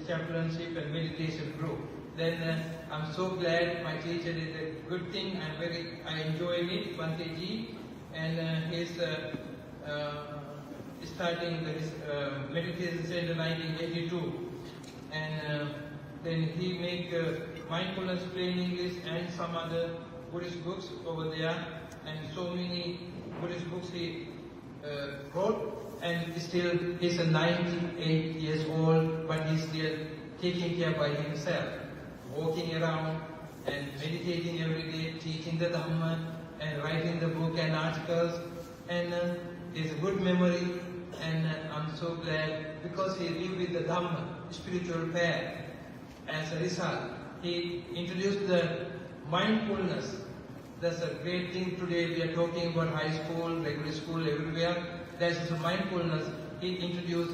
chaplainship and meditation group. Then I'm so glad my teacher did a good thing. I enjoyed it, Bante Ji, and he's starting his meditation center in 1982, and then he make mindfulness plain English and some other Buddhist books over there, and so many Buddhist books he wrote. And still, he's 98 years old, but he's still taking care by himself, walking around and meditating every day, teaching the Dhamma and writing the book and articles, and his good memory. And I'm so glad because he lived with the Dhamma, spiritual path. As a result, he introduced the mindfulness. That's a great thing today. We are talking about high school, regular school, everywhere. That's mindfulness. He introduced,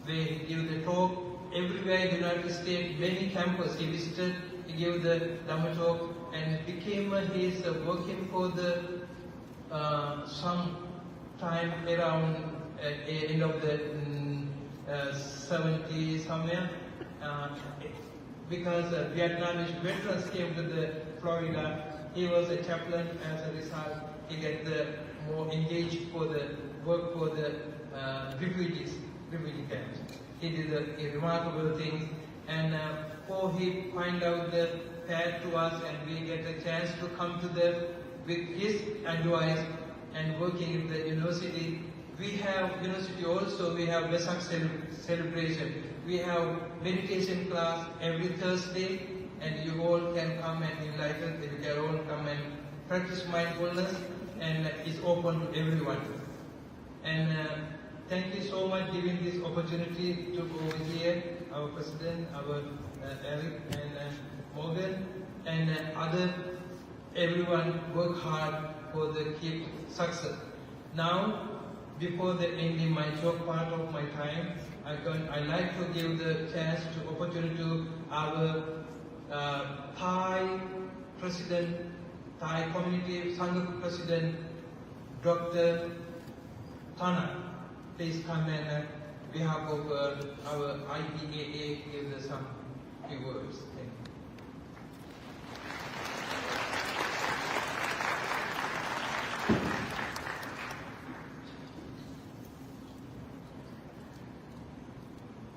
they give the talk everywhere in the United States, many campuses he visited. He gave the Dhamma talk and became he's working for the some time around end of the 70s somewhere, because Vietnamese veterans came to the Florida. He was a chaplain. As a result, he get the more engaged for the work for the refugee camps. He did a remarkable thing, and for he find out the path to us, and we get a chance to come to with his advice and working in the university. We have university also. We have Vesak celebration. We have meditation class every Thursday, and you all can come and enlighten. You can all come and practice mindfulness, and it's open to everyone. And thank you so much giving this opportunity to go here, our president, our Eric and Morgan, and everyone work hard for the keep success. Now, before the ending my talk part of my time, I like to give the chance to opportunity to our Thai president, Thai community Sangha president, Dr. Thana. Please come and on behalf of our IPAA give us some few words. Thank you.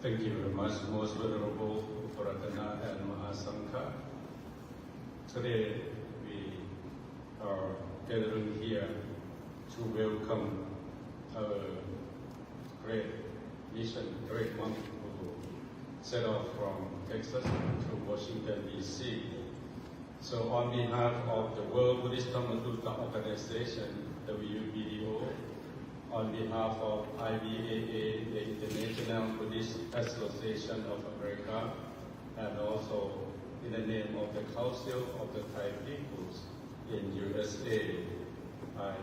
Thank you very much, Most Venerable Puratana and Mahasankha. Today we are gathering here to welcome our great mission, great monk who set off from Texas to Washington, D.C. So on behalf of the World Buddhist Dhamma Organization, WBDO, on behalf of IBAA, the International Buddhist Association of America, and also in the name of the Council of the Thai Peoples in USA, I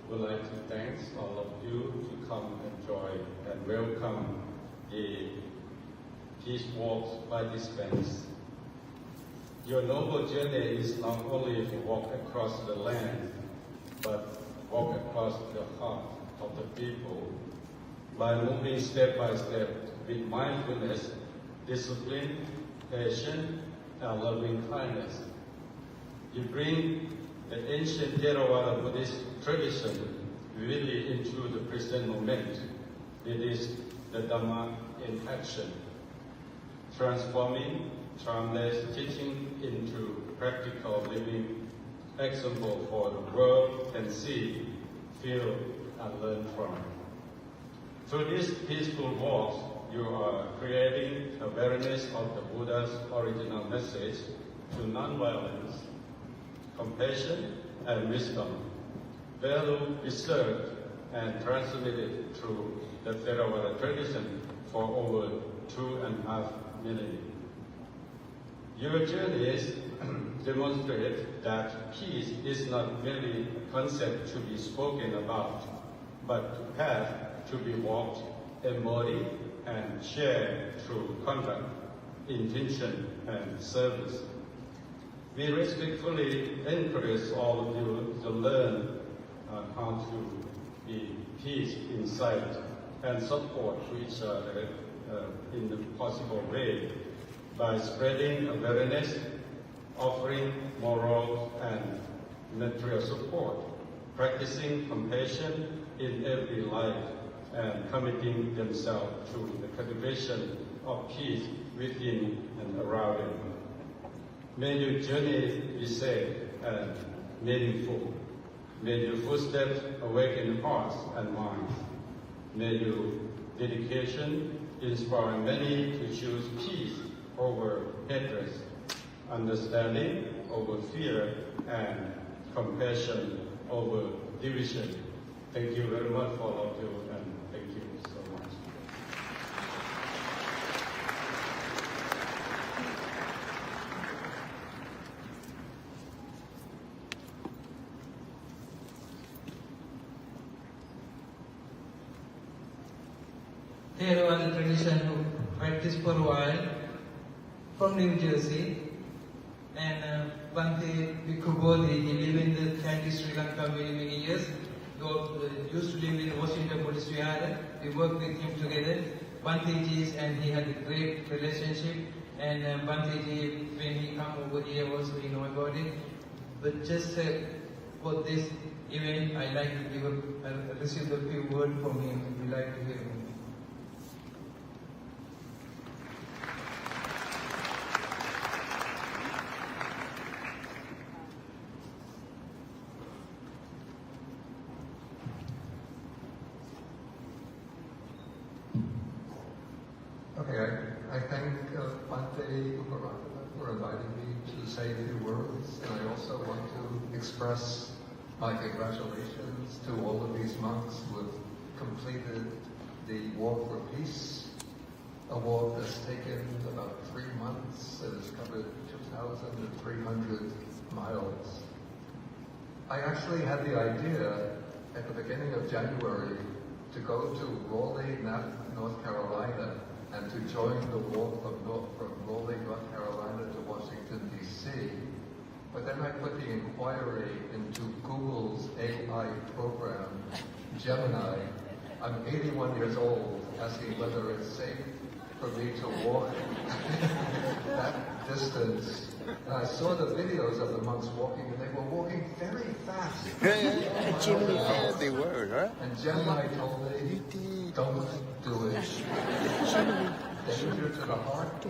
would like to thank all of you to come and join and welcome the Peace Walk's participants. Your noble journey is not only to walk across the land, but walk across the heart of the people by moving step by step with mindfulness, discipline, patience, and loving kindness. You bring the ancient Theravada Buddhist tradition really into the present moment. It is the Dhamma in action, transforming timeless teaching into practical living example for the world can see, feel, and learn from. Through these peaceful walks, you are creating awareness of the Buddha's original message to nonviolence, compassion, and wisdom, value preserved and transmitted through the Theravada tradition for over 2.5 million. Your journeys demonstrate that peace is not merely a concept to be spoken about, but a path to be walked, embodied, and shared through conduct, intention, and service. We respectfully encourage all of you to learn how to be peace inside and support each other in the possible way by spreading awareness, offering moral and material support, practicing compassion in every life, and committing themselves to the cultivation of peace within and around them. May your journey be safe and meaningful. May your footsteps awaken hearts and minds. May your dedication inspire many to choose peace over hatred, understanding over fear, and compassion over division. Thank you very much for all of you, and thank you so much. There was a tradition who practiced for a while from New Jersey, and Bhante Bhikkhu Bodhi, he lived in the country Sri Lanka many years. He used to live in Washington Buddhist Vihara. We worked with him together. Bhanteji and he had a great relationship, and Bhanteji, when he come over here also he know about it. But just for this event, I like to give receive a few words from him. We like to hear him. Okay, I thank Bhante for inviting me to say a few words, and I also want to express my congratulations to all of these monks who have completed the Walk for Peace, a walk that's taken about 3 months and has covered 2,300 miles. I actually had the idea at the beginning of January to go to Raleigh, North Carolina, and to join the walk from Raleigh, North Carolina to Washington, D.C. But then I put the inquiry into Google's AI program, Gemini. I'm 81 years old, asking whether it's safe for me to walk that distance. And I saw the videos of the monks walking, and they were walking very fast. Yeah, they were, right? And Gemini told me, don't do it. Danger to the heart,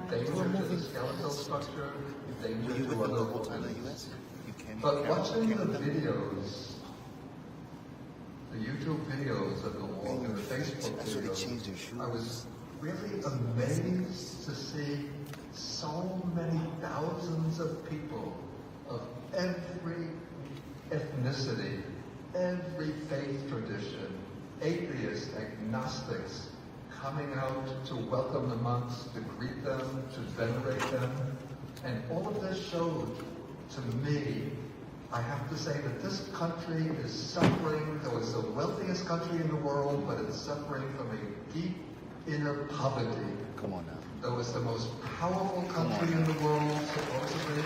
danger to the skeletal structure, danger to other organs. But watching the videos, the YouTube videos of the walk and the Facebook videos, I was really amazed to see so many thousands of people of every ethnicity, every faith tradition, atheists, agnostics, coming out to welcome the monks, to greet them, to venerate them. And all of this showed to me, I have to say that this country is suffering, though it's the wealthiest country in the world, but it's suffering from a deep inner poverty. Come on now. Though it's the most powerful country in the world, supposedly,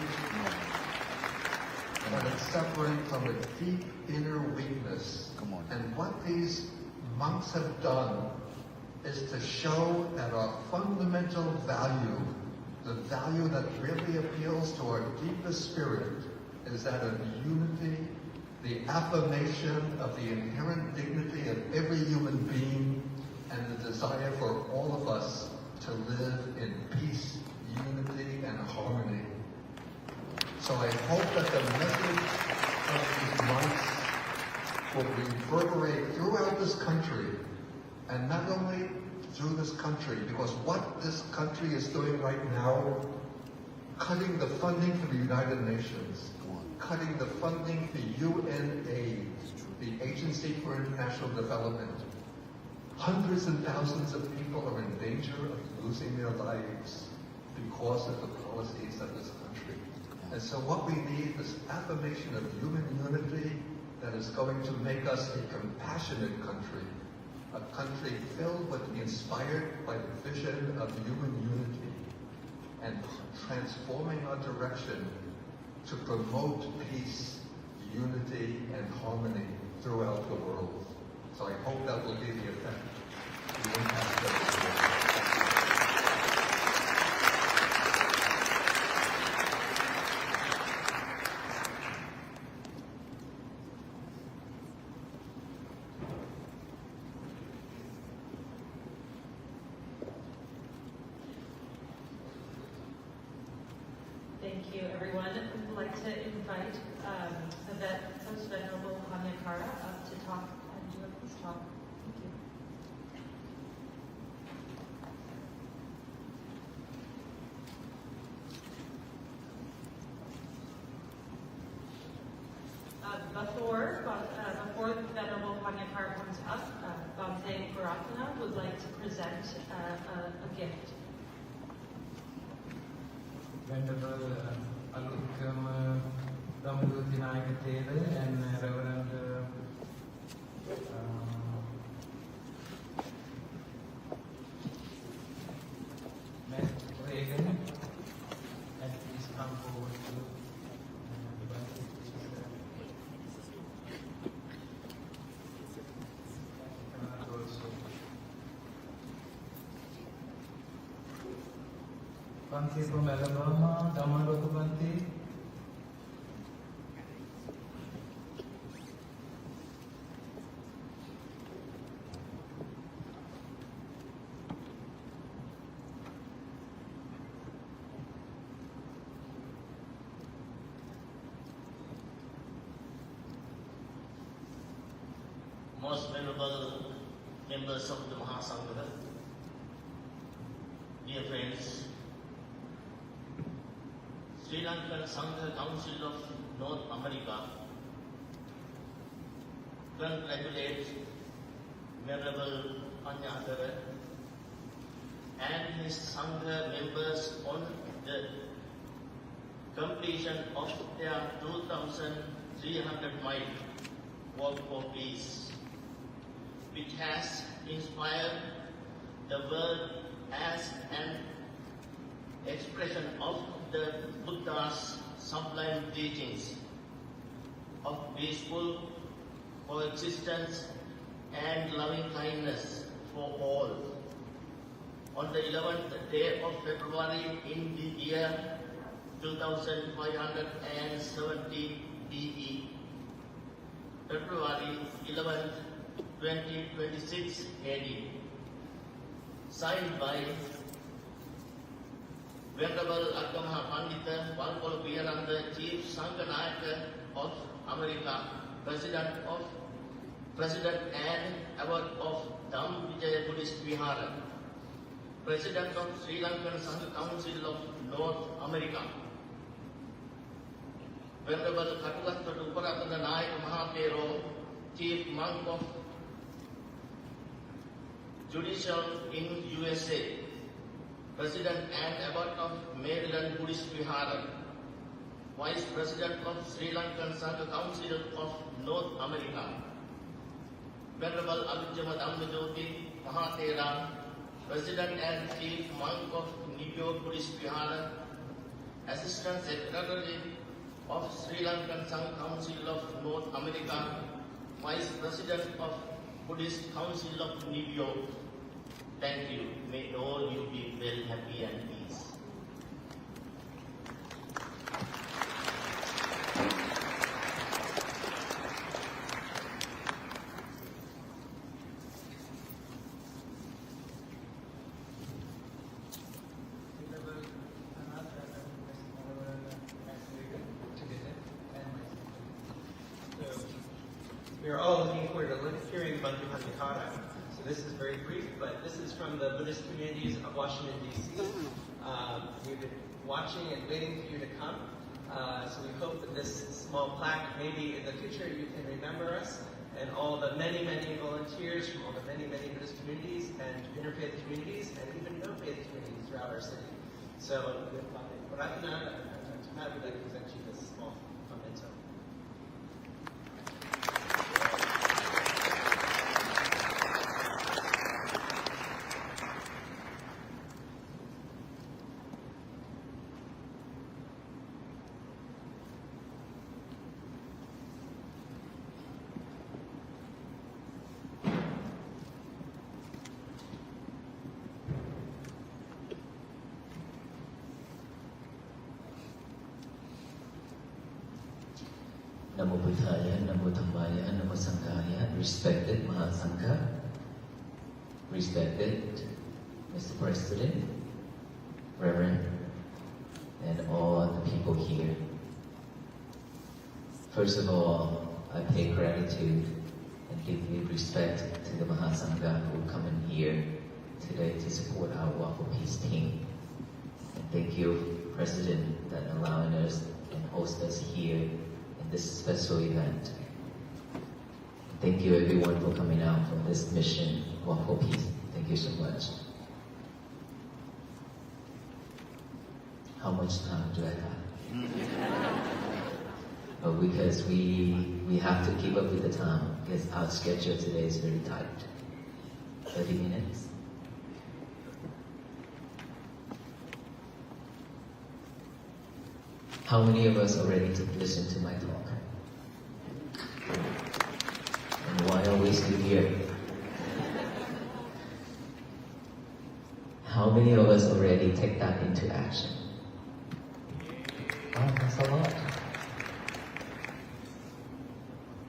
but it's suffering from a deep inner weakness. Come on. And what these monks have done is to show that our fundamental value, the value that really appeals to our deepest spirit, is that of unity, the affirmation of the inherent dignity of every human being, and the desire for all of us to live in peace, unity, and harmony. So I hope that the message of these monks will reverberate throughout this country, and not only through this country, because what this country is doing right now, cutting the funding for the United Nations, cutting the funding for UNAID, the Agency for International Development. Hundreds and thousands of people are in danger of losing their lives because of the policies of this country. And so what we need is affirmation of human unity that is going to make us a compassionate country, a country filled with, inspired by the vision of human unity, and transforming our direction to promote peace, unity, and harmony throughout the world. So I hope that will be the effect, the impact of this work. Thank you, everyone. We'd like to invite the Most Venerable Hanyakara up to talk and do a peace talk. Thank you. Before the Venerable Hanyakara comes up, Bhante Puratana would like to present a gift. Venerable Alukam Rambuti Nayak Taylor and Reverend Matt Reagan, and please come forward to Bhante from Alabama, Dhammaroka Bhante. Most venerable members of the Mahasangha, dear friends, Sri Lankan Sangha Council of North America congratulates Venerable Hanyakara and his Sangha members on the completion of their 2,300-mile walk for peace, which has inspired the world as an expression of the Buddha's sublime teachings of peaceful coexistence and loving kindness for all. On the 11th day of February in the year 2570 BE, February 11th, 2026 AD, signed by Venerable Agamaha Pandita Walpolo Piyananda, Chief Sangha Nayaka of America, President and Abbot of Dham Vijaya Buddhist Vihara, President of Sri Lankan Sangha Council of North America, Venerable Katugatta Uparatana Nayaka Mahapero, Chief Monk of Judicial in USA, President and Abbot of Maryland Buddhist Vihara, Vice President of Sri Lankan Sangha Council of North America, Venerable Abhijama Dhammajoti Mahatera, President and Chief Monk of New York Buddhist Vihara, Assistant Secretary of Sri Lankan Sangha Council of North America, Vice President of Buddhist Council of New York. Thank you. May all you be well, happy and peace. We are all looking forward to hearing Bhante Hanyakara. So this is very brief, but this is from the Buddhist communities of Washington, D.C. We've been watching and waiting for you to come. So we hope that this small plaque, maybe in the future you can remember us and all the many, many volunteers from all the many, many Buddhist communities and interfaith communities and even no-faith communities throughout our city. So with Bhante Puratana, I would like to present you this small memento. Namo Buddhaya, Namo Dhammaya, Namo Sanghaya, respected Mahasangha, respected Mr. President, Reverend, and all the people here. First of all, I pay gratitude and deeply respect to the Mahasangha who come in here today to support our Walk for Peace team. And thank you, President, that allowing us and host us here in this special event. Thank you everyone for coming out from this mission, Walk for Peace. Thank you so much. How much time do I have? But because we have to keep up with the time, because our schedule today is very tight. 30 minutes. How many of us are ready to listen to my talk? And why are we still here? How many of us already take that into action? Oh, that's a lot.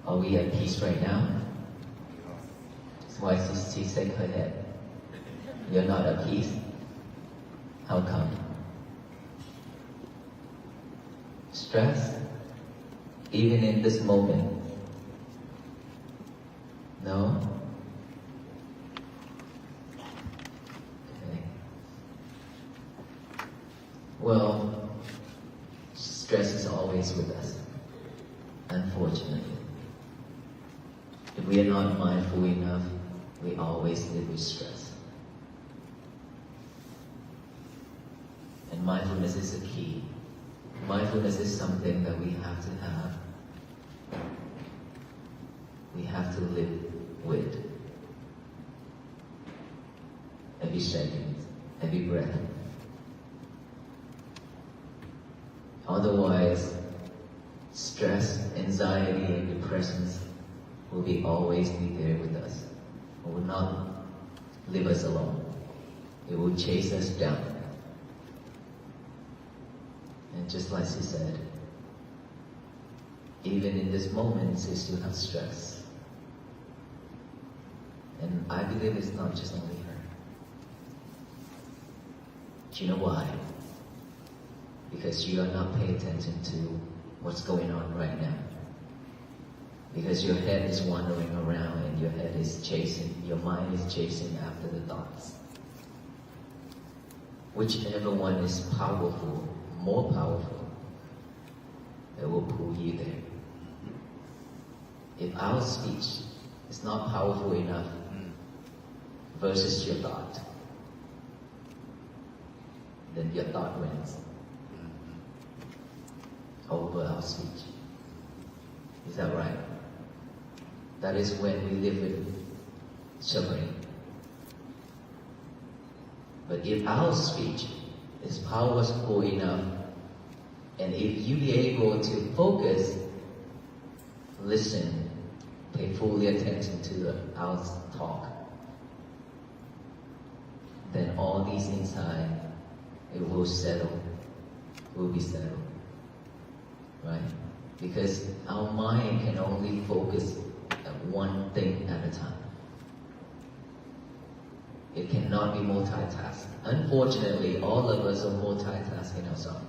Are we at peace right now? That's why she said her head. You're not at peace. How come? Stress? Even in this moment? No? Okay. Well, stress is always with us, unfortunately. If we are not mindful enough, we always live with stress. And mindfulness is the key. Mindfulness is something that we have to have. We have to live with. Every second, every breath. Otherwise, stress, anxiety, and depressions will always be there with us. It will not leave us alone. It will chase us down. And just like she said, even in this moment, she still has stress. And I believe it's not just only her. Do you know why? Because you are not paying attention to what's going on right now. Because your head is wandering around and your head is chasing, your mind is chasing after the thoughts. Whichever one is powerful, more powerful, it will pull you there. If our speech is not powerful enough versus your thought, then your thought wins over our speech. Is that right? That is when we live with suffering. But if our speech is powerful enough, and if you be able to focus, listen, pay fully attention to our talk, then all these inside, it will settle, will be settled, right? Because our mind can only focus at one thing at a time. It cannot be multitasked. Unfortunately, all of us are multitasking ourselves.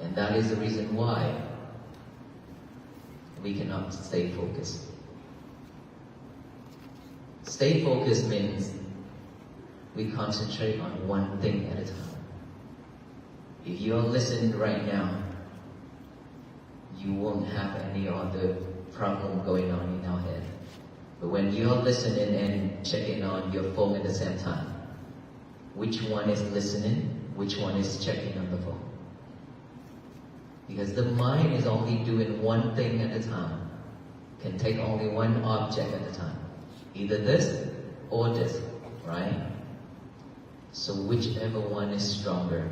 And that is the reason why we cannot stay focused. Stay focused means we concentrate on one thing at a time. If you are listening right now, you won't have any other problem going on in our head. But when you're listening and checking on your phone at the same time, which one is listening, which one is checking on the phone? Because the mind is only doing one thing at a time, can take only one object at a time. Either this or this, right? So whichever one is stronger,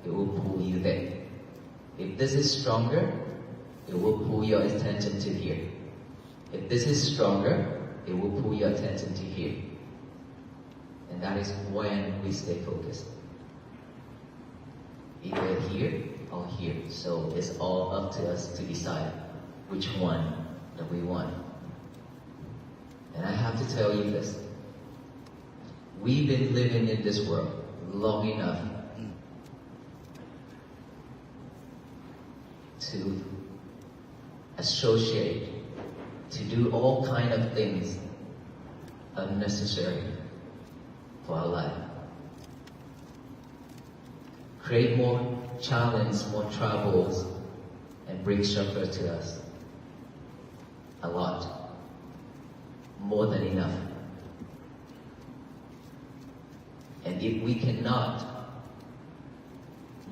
it will pull you there. If this is stronger, it will pull your attention to here. If this is stronger, it will pull your attention to here. And that is when we stay focused. Either here or here. So it's all up to us to decide which one that we want. And I have to tell you this. We've been living in this world long enough. to associate, to do all kind of things unnecessary for our life. Create more challenge, more troubles, and bring suffer to us. A lot. More than enough. And if we cannot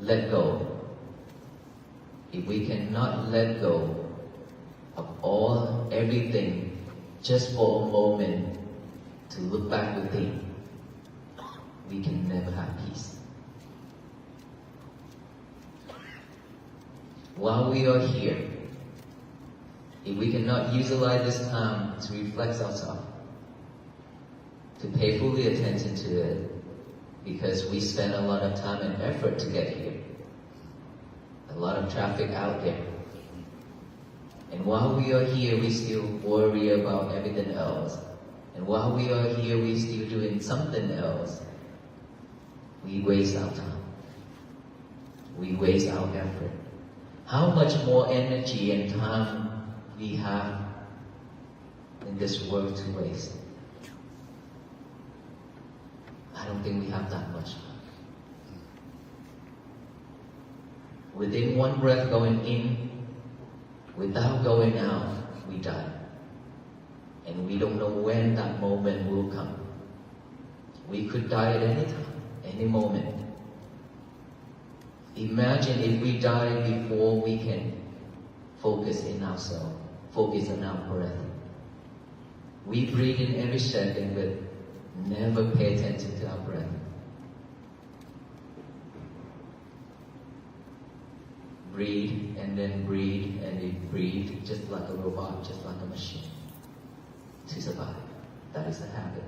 let go, if we cannot let go of everything just for a moment to look back within, we can never have peace. While we are here, if we cannot utilize this time to reflect ourselves, to pay fully attention to it, because we spend a lot of time and effort to get here, a lot of traffic out there. And while we are here, we still worry about everything else. And while we are here, we still doing something else. We waste our time. We waste our effort. How much more energy and time we have in this world to waste? I don't think we have that much time. Within one breath going in, without going out, we die. And we don't know when that moment will come. We could die at any time, any moment. Imagine if we die before we can focus in ourselves, focus on our breath. We breathe in every second, but never pay attention to our breath. Breathe and then breathe and then breathe, just like a robot, just like a machine, to survive. That is the habit.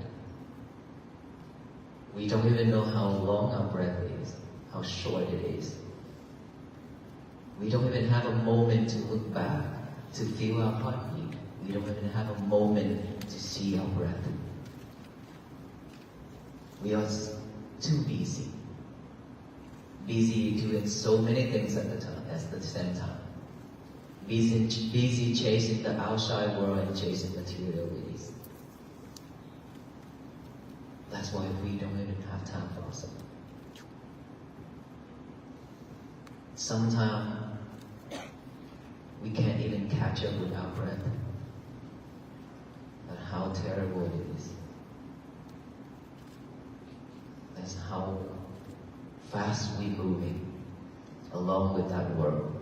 We don't even know how long our breath is, how short it is. We don't even have a moment to look back, to feel our heartbeat. We don't even have a moment to see our breath. We are too busy doing so many things at the same time. Busy chasing the outside world and chasing material release. That's why we don't even have time for ourselves. Sometimes we can't even catch up with our breath. And how terrible it is. That's how fast we're moving along with that world.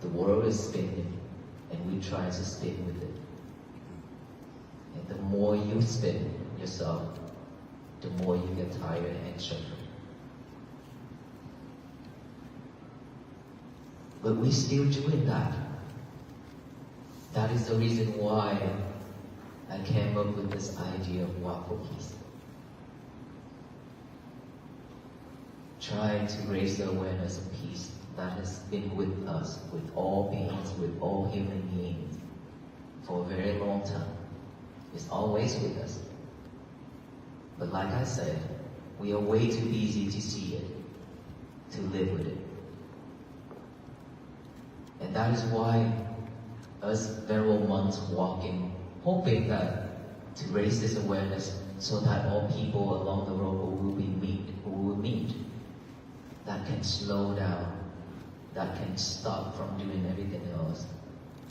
The world is spinning and we try to spin with it. And the more you spin yourself, the more you get tired and anxious. But we're still doing that. That is the reason why I came up with this idea of walk for peace. Try to raise the awareness of peace that has been with us, with all beings, with all human beings, for a very long time. It's always with us. But like I said, we are way too busy to see it, to live with it. And that is why us venerable monks walking, hoping that to raise this awareness so that all people along the road who will meet, that can slow down, that can stop from doing everything else,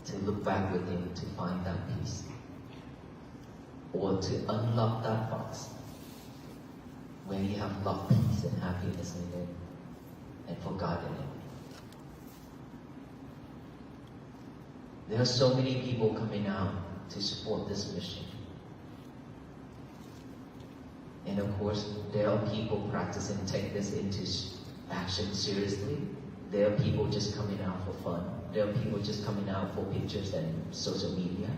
to look back within to find that peace, or to unlock that box where you have locked peace and happiness in it and forgotten it. There are so many people coming out to support this mission. And of course, there are people practicing take this into action seriously. There are people just coming out for fun. There are people just coming out for pictures and social media.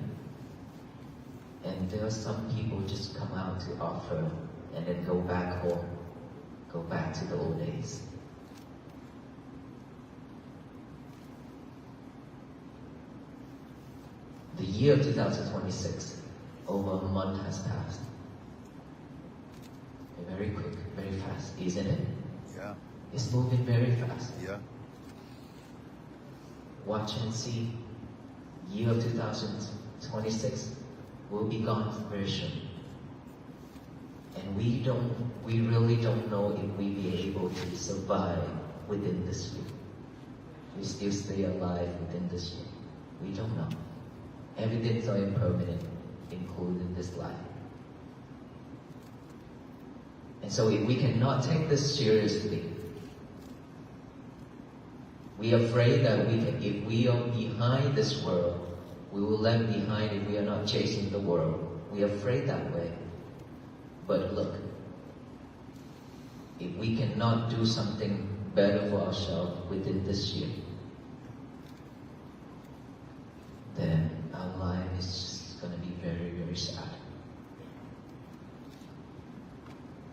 And there are some people just come out to offer and then go back home, go back to the old days. The year of 2026, over a month has passed. Very quick, very fast, isn't it? Yeah. It's moving very fast. Yeah. watch and see, year of 2026 will be gone very soon. And we really don't know if we'll be able to survive within this year. We still stay alive within this year. We don't know. Everything's so impermanent, including this life. And so if we cannot take this seriously, we are afraid that if we are behind this world, we will left behind if we are not chasing the world. We are afraid that way. But look, if we cannot do something better for ourselves within this year, then our life is just going to be very, very sad.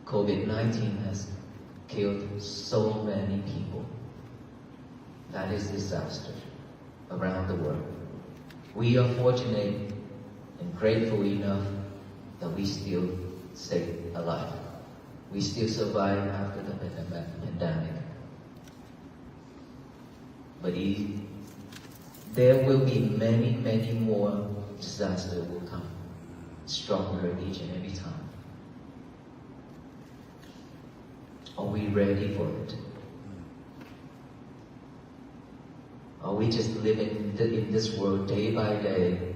COVID-19 has killed so many people. That is disaster around the world. We are fortunate and grateful enough that we still stay alive. We still survive after the pandemic. But there will be many, many more disasters will come, stronger each and every time. Are we ready for it? Are we just living in this world day by day,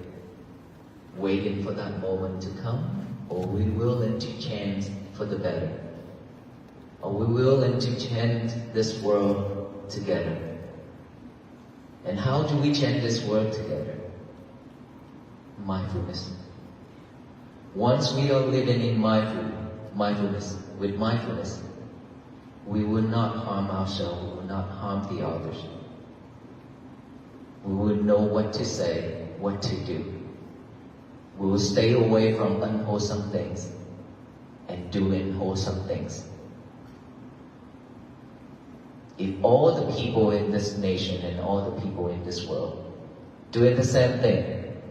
waiting for that moment to come? Or are we willing to change for the better? Are we willing to change this world together? And how do we change this world together? Mindfulness. Once we are living in mindfulness, with mindfulness, we will not harm ourselves, we will not harm the others. We will know what to say, what to do. We will stay away from unwholesome things and doing wholesome things. If all the people in this nation and all the people in this world doing the same thing,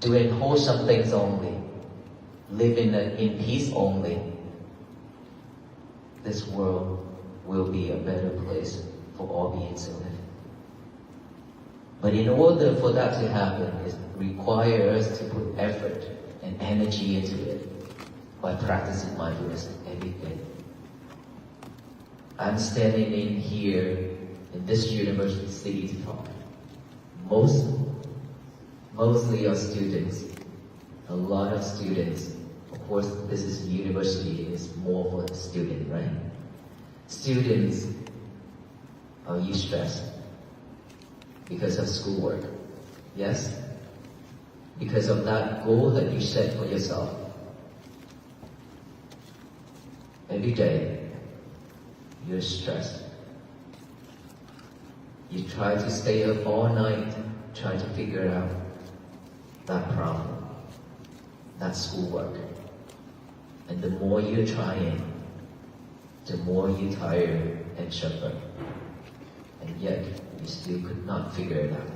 doing wholesome things only, living in peace only, this world will be a better place for all beings to live. But in order for that to happen, it requires us to put effort and energy into it by practicing mindfulness every day. I'm standing in here in this university to talk. Mostly are students, a lot of students. Of course, this is university, it's more for the student, right? Students, are you stressed? Because of schoolwork? Yes? Because of that goal that you set for yourself? Every day, you're stressed. You try to stay up all night, try to figure out that problem, that schoolwork. And the more you're trying, the more you tire and suffer. And yet, you still could not figure it out.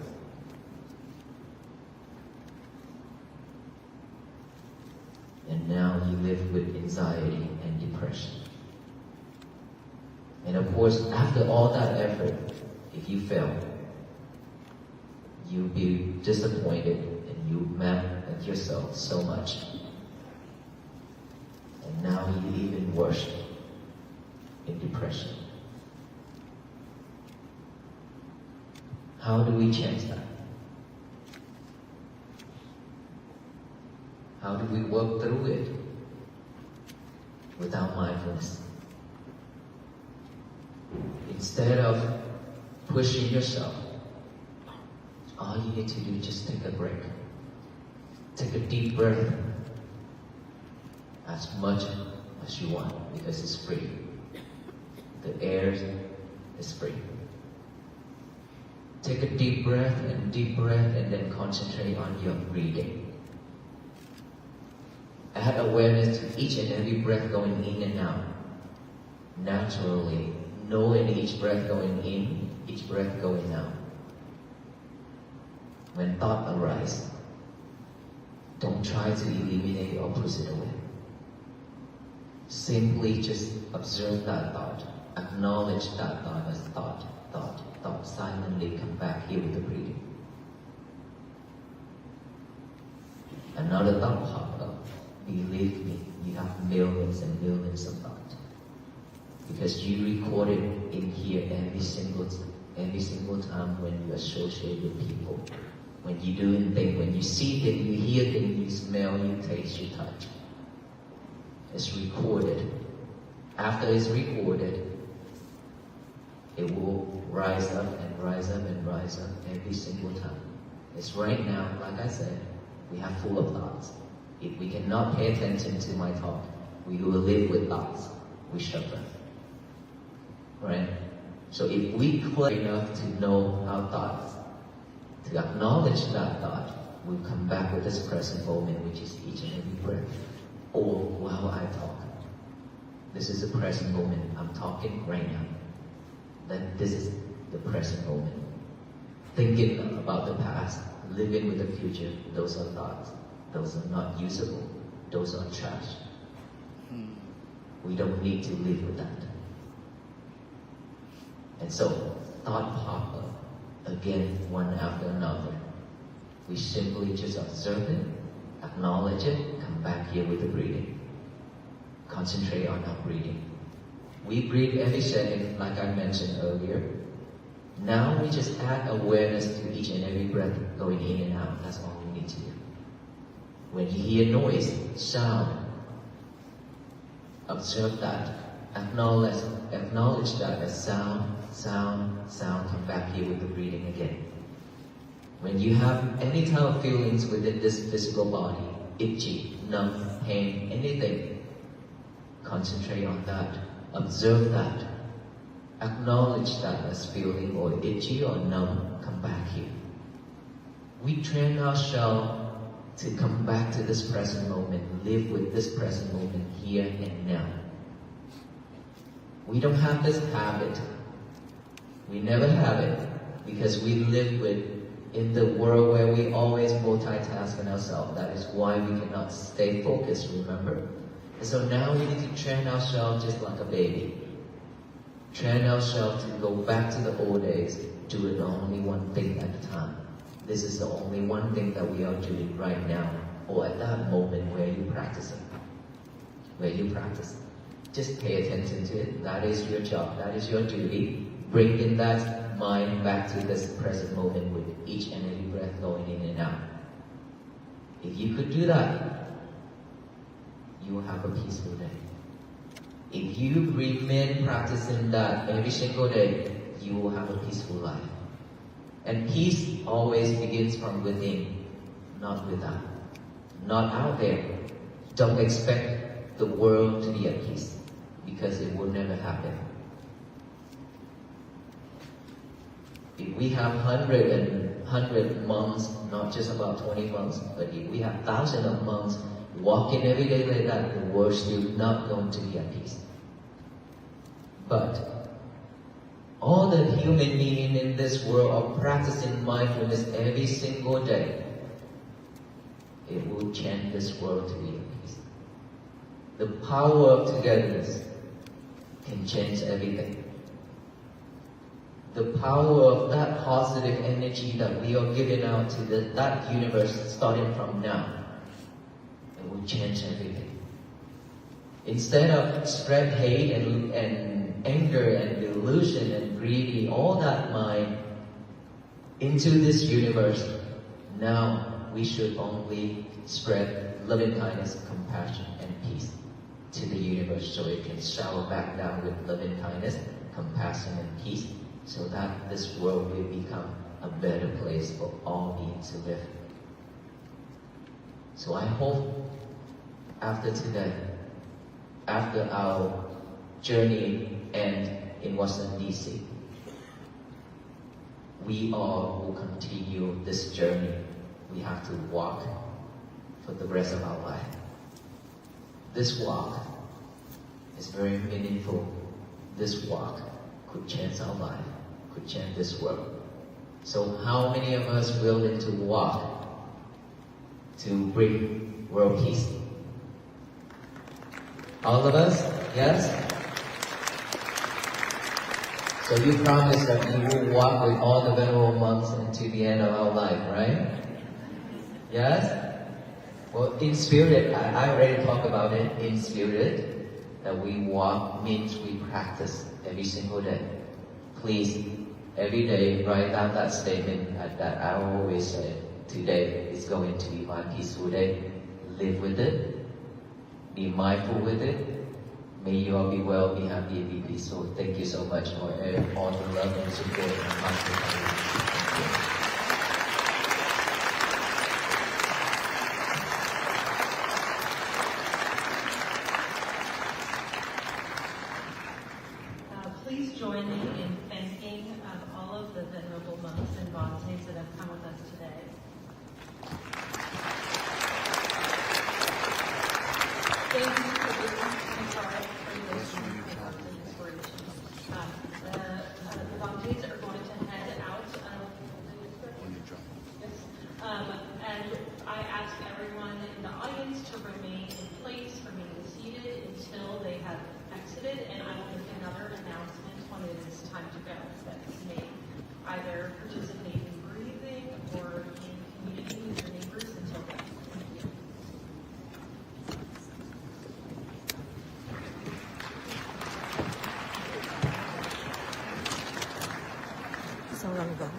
And now you live with anxiety and depression. And of course, after all that effort, if you fail, you'll be disappointed and you're mad at yourself so much. And now you're even worse in depression. How do we change that? How do we work through it without mindfulness? Instead of pushing yourself, all you need to do is just take a break. Take a deep breath as much as you want because it's free. The air is free. Take a deep breath and then concentrate on your breathing. Add awareness to each and every breath going in and out. Naturally, knowing each breath going in, each breath going out. When thought arises, don't try to eliminate or push it away. Simply just observe that thought. Acknowledge that thought as thought. thought, silently come back here with the breathing. Another thought popped up. Believe me, you have millions and millions of thoughts. Because you record it in here every single time when you associate with people. When you do things, when you see things, you hear things, you smell, you taste, you touch. It's recorded. After it's recorded, it will rise up and rise up and rise up every single time. It's right now, like I said, we have full of thoughts. If we cannot pay attention to my talk, we will live with thoughts. We shut them. Right? So if we clear enough to know our thoughts, to acknowledge that thought, we'll come back with this present moment, which is each and every breath. Or while I talk. This is the present moment. I'm talking right now. Then this is the present moment. Thinking about the past, living with the future, those are thoughts. Those are not usable. Those are trash. We don't need to live with that. And so, thought pop up again, one after another. We simply just observe it, acknowledge it, come back here with the breathing. Concentrate on our breathing. We breathe every second, like I mentioned earlier. Now we just add awareness to each and every breath going in and out. That's all we need to do. When you hear noise, sound, observe that. Acknowledge that as sound, come back here with the breathing again. When you have any type of feelings within this physical body, itchy, numb, pain, anything, concentrate on that. Observe that. Acknowledge that as feeling or itchy or numb, come back here. We train ourselves to come back to this present moment, live with this present moment here and now. We don't have this habit. We never have it because we live in the world where we always multitasking ourselves. That is why we cannot stay focused, remember? And so now we need to train ourselves just like a baby. Train ourselves to go back to the old days, doing only one thing at a time. This is the only one thing that we are doing right now, or at that moment where you're practicing. Where you practice. Just pay attention to it. That is your job. That is your duty. Bring in that mind back to this present moment with each and every breath going in and out. If you could do that, you will have a peaceful day. If you remain practicing that every single day, you will have a peaceful life. And peace always begins from within, not without. Not out there. Don't expect the world to be at peace, because it will never happen. If we have 100 monks, not just about 20 monks, but if we have thousands of monks walking every day like that, the world is still not going to be at peace. But all the human beings in this world are practicing mindfulness every single day. It will change this world to be at peace. The power of togetherness can change everything. The power of that positive energy that we are giving out to that universe starting from now, it will change everything. Instead of spread hate and anger and delusion and greedy, all that mind into this universe, now we should only spread loving kindness, compassion, and peace to the universe so it can shower back down with loving kindness, compassion, and peace, so that this world will become a better place for all beings to live. So I hope after today, after our journey ends in Washington, D.C., we all will continue this journey. We have to walk for the rest of our life. This walk is very meaningful. This walk could change our life, could change this world. So how many of us willing to walk to bring world peace? All of us? Yes? So you promise that you will walk with all the venerable monks until the end of our life, right? Yes? Well, in spirit, I already talked about it. In spirit, that we walk means we practice every single day. Please, every day, write down that statement that I always say. Today is going to be my peaceful day. Live with it. Be mindful with it. May you all be well, be happy, and be peaceful. Thank you so much for all the love and support and hospitality. Please join me in thanking all of the venerable monks and bhaktis that have come with us today. Thank you for listening to our inspiration. The bhaktis are going to head out. And I ask everyone in the audience to remain in place, remain seated until they have exited, and I will make another announcement when it is time to go. That you may either participate in breathing or in communicating with your neighbors until then. Thank you. So long ago.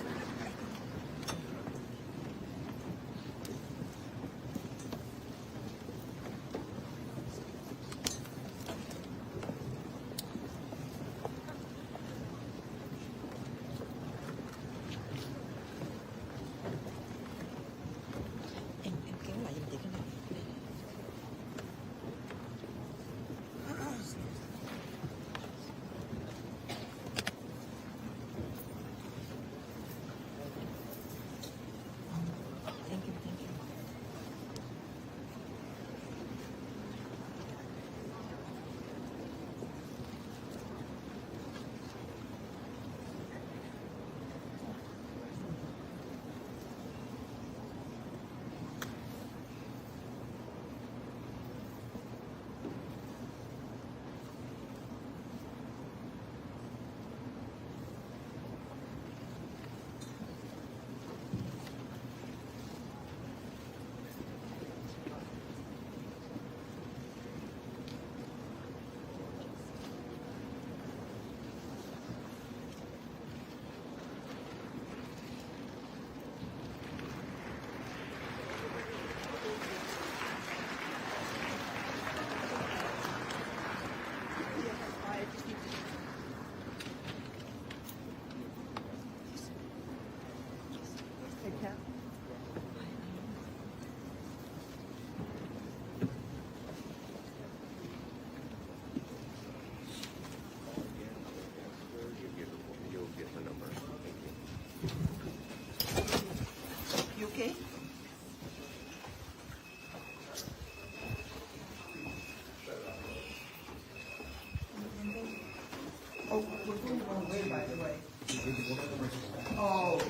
Em kéo lại giùm chị cái này. Thank you, thank you. Take care. You okay? Oh, we're going the wrong way, by the way. Oh.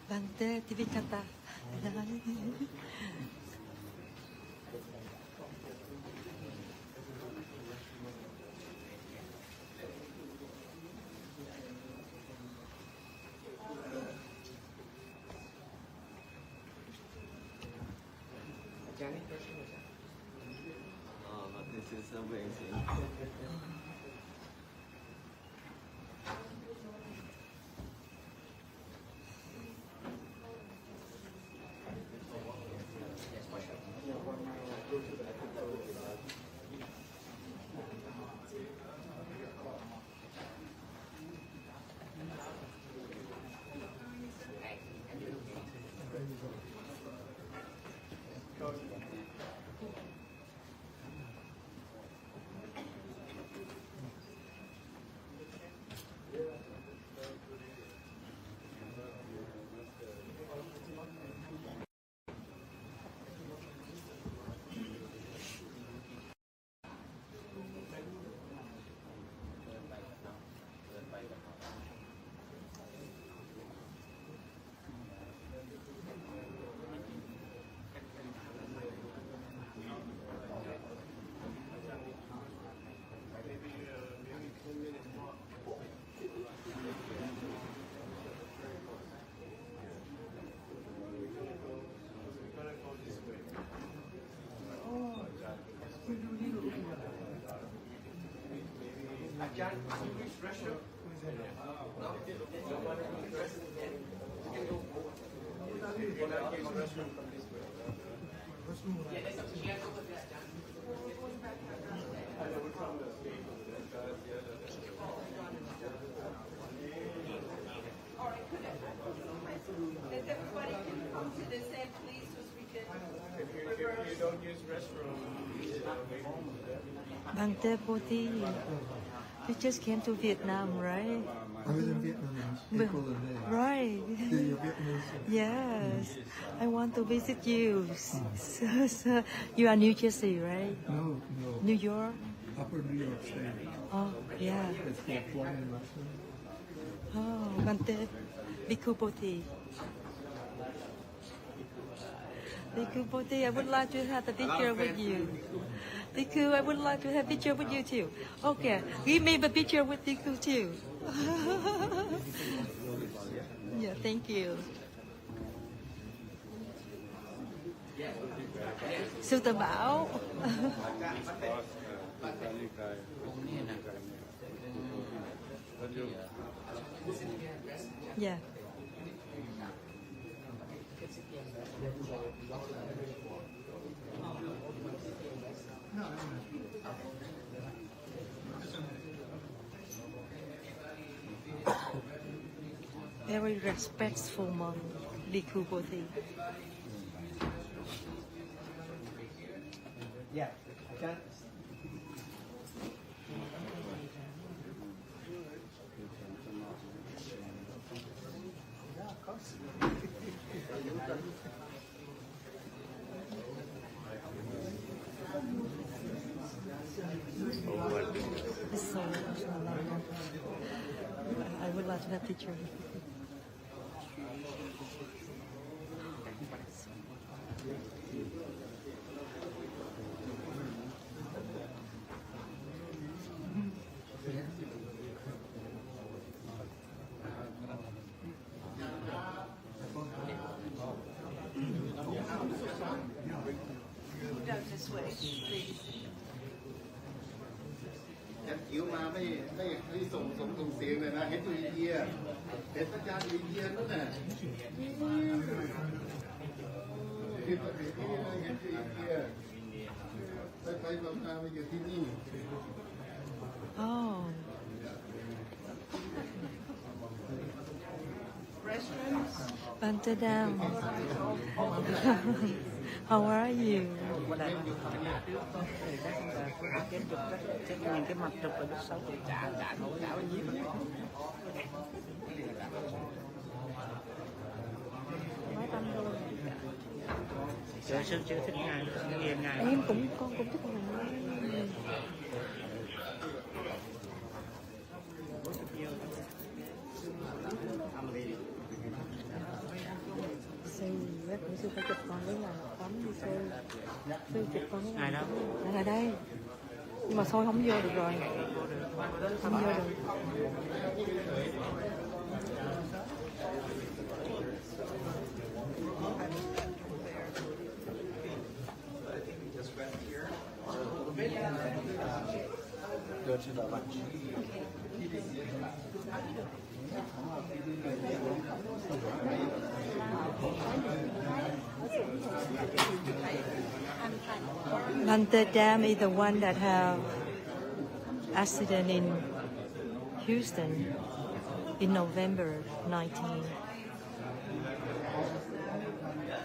Bante, TV kata. Oh, this is amazing. Bante Bodhi, you just came to Vietnam, right? I was in Vietnam in April and May. Right. You're Vietnamese. Yes. I want to visit you. So, you are New Jersey, right? No. New York? Upper New York State. Oh, yeah. It's called flying lesson. Oh, Bante Bhikkhu Bodhi. Bhikkhu Bodhi, I would like to have a picture with you. Bhikkhu, I would like to have a picture with you too. Okay, give me the picture with Bhikkhu too. Yeah, thank you. Sư Tử Bảo. Yeah. Very respectful monk, Bhikkhu Bodhi. Yeah. Okay. Yeah, of course. It's so I would like to have a picture. Down this way, please. คิวมาไม่ส่งเสียงเลยนะเห็นตัวอินเดียเห็นอาจารย์อินเดียนั่นน่ะเห็นตัวอินเดียเห็นตัวอินเดียไปบำนาญมาอยู่ที่นี่ Oh. Restrooms? Bante down. How are you? Nhìn cái mặt trục ở phía sau chả bao nhiêu. Mấy trăm đô. Sư chưa thích ngài, nghe ngài. Em con cũng thích ngài. Sư phải chụp con với ngài tắm đi sư chụp con với ngài đâu? Ngài đây. Nhưng mà thôi không vô được rồi. Không vô được. to the lunch. Bante Dam is the one that have accident in Houston in November 19.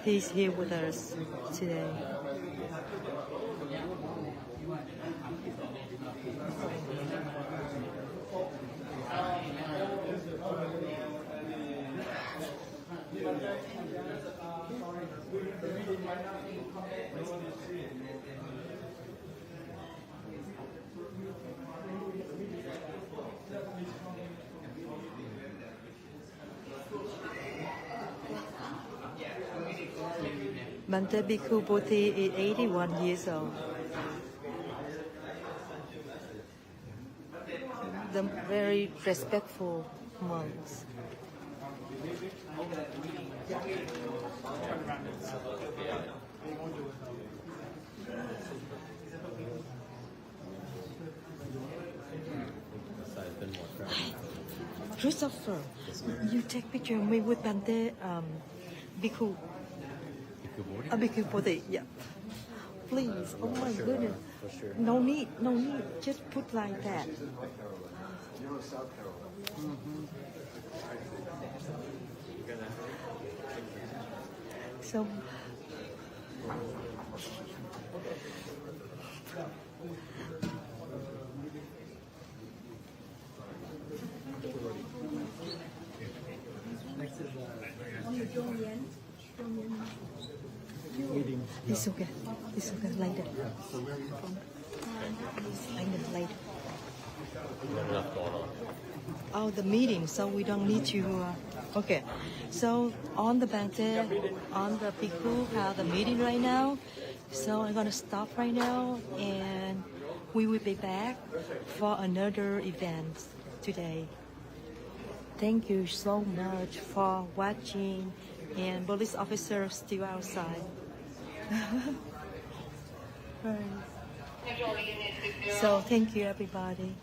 He's here with us today. Bante Bhikkhu Bodhi is 81 years old. The very respectful monks. Christopher, you take picture of me with Bante Bhikkhu. Bhikkhu Bodhi, yeah. Please, oh my goodness. No need, just put like that. You're in South Carolina. So, it's okay. It's okay. Later. So where are you from? Later. Oh, the meeting. So we don't need to. Okay. So on the Bante, on the Bhikkhu, have the meeting right now. So I'm gonna stop right now, and we will be back for another event today. Thank you so much for watching, and police officer still outside. Right. So thank you, everybody.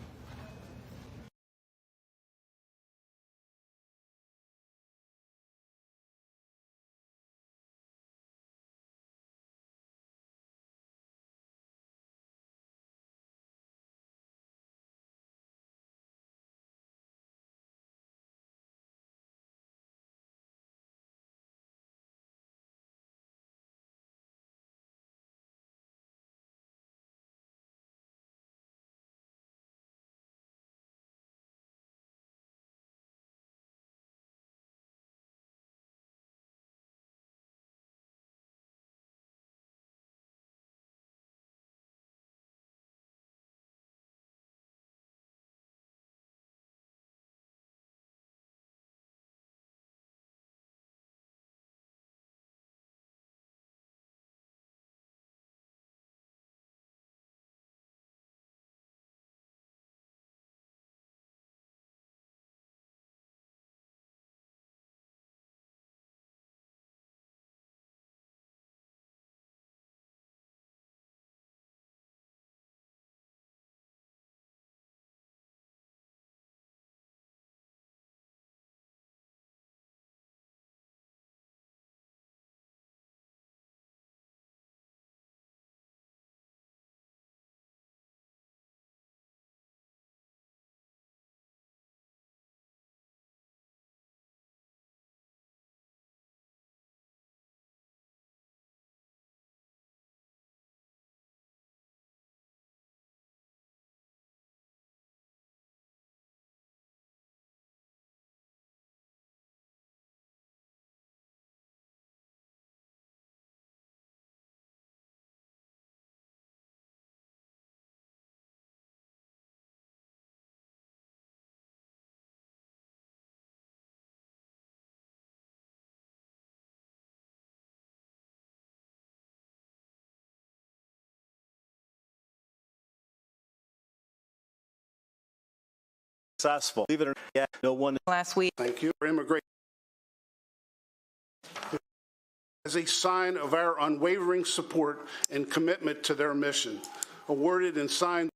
Successful. Believe it or not, no one last week. Thank you for immigration. As a sign of our unwavering support and commitment to their mission, awarded and signed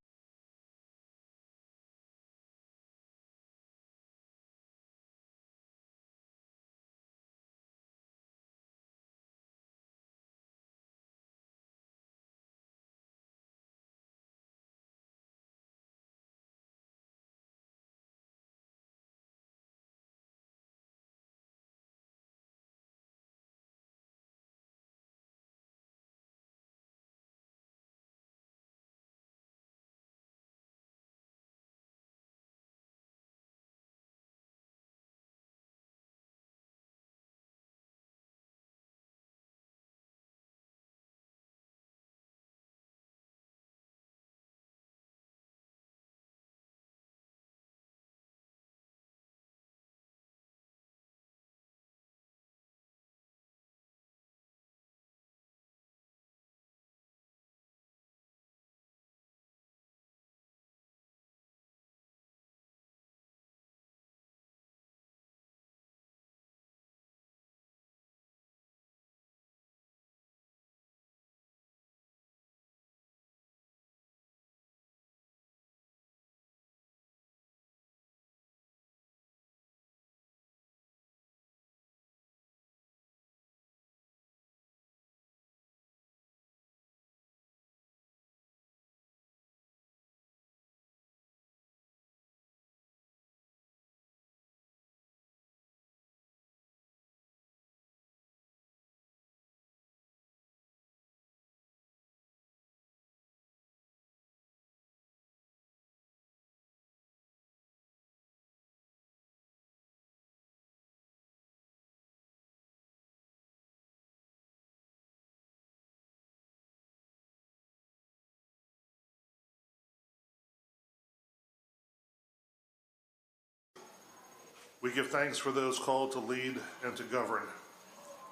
We give thanks for those called to lead and to govern.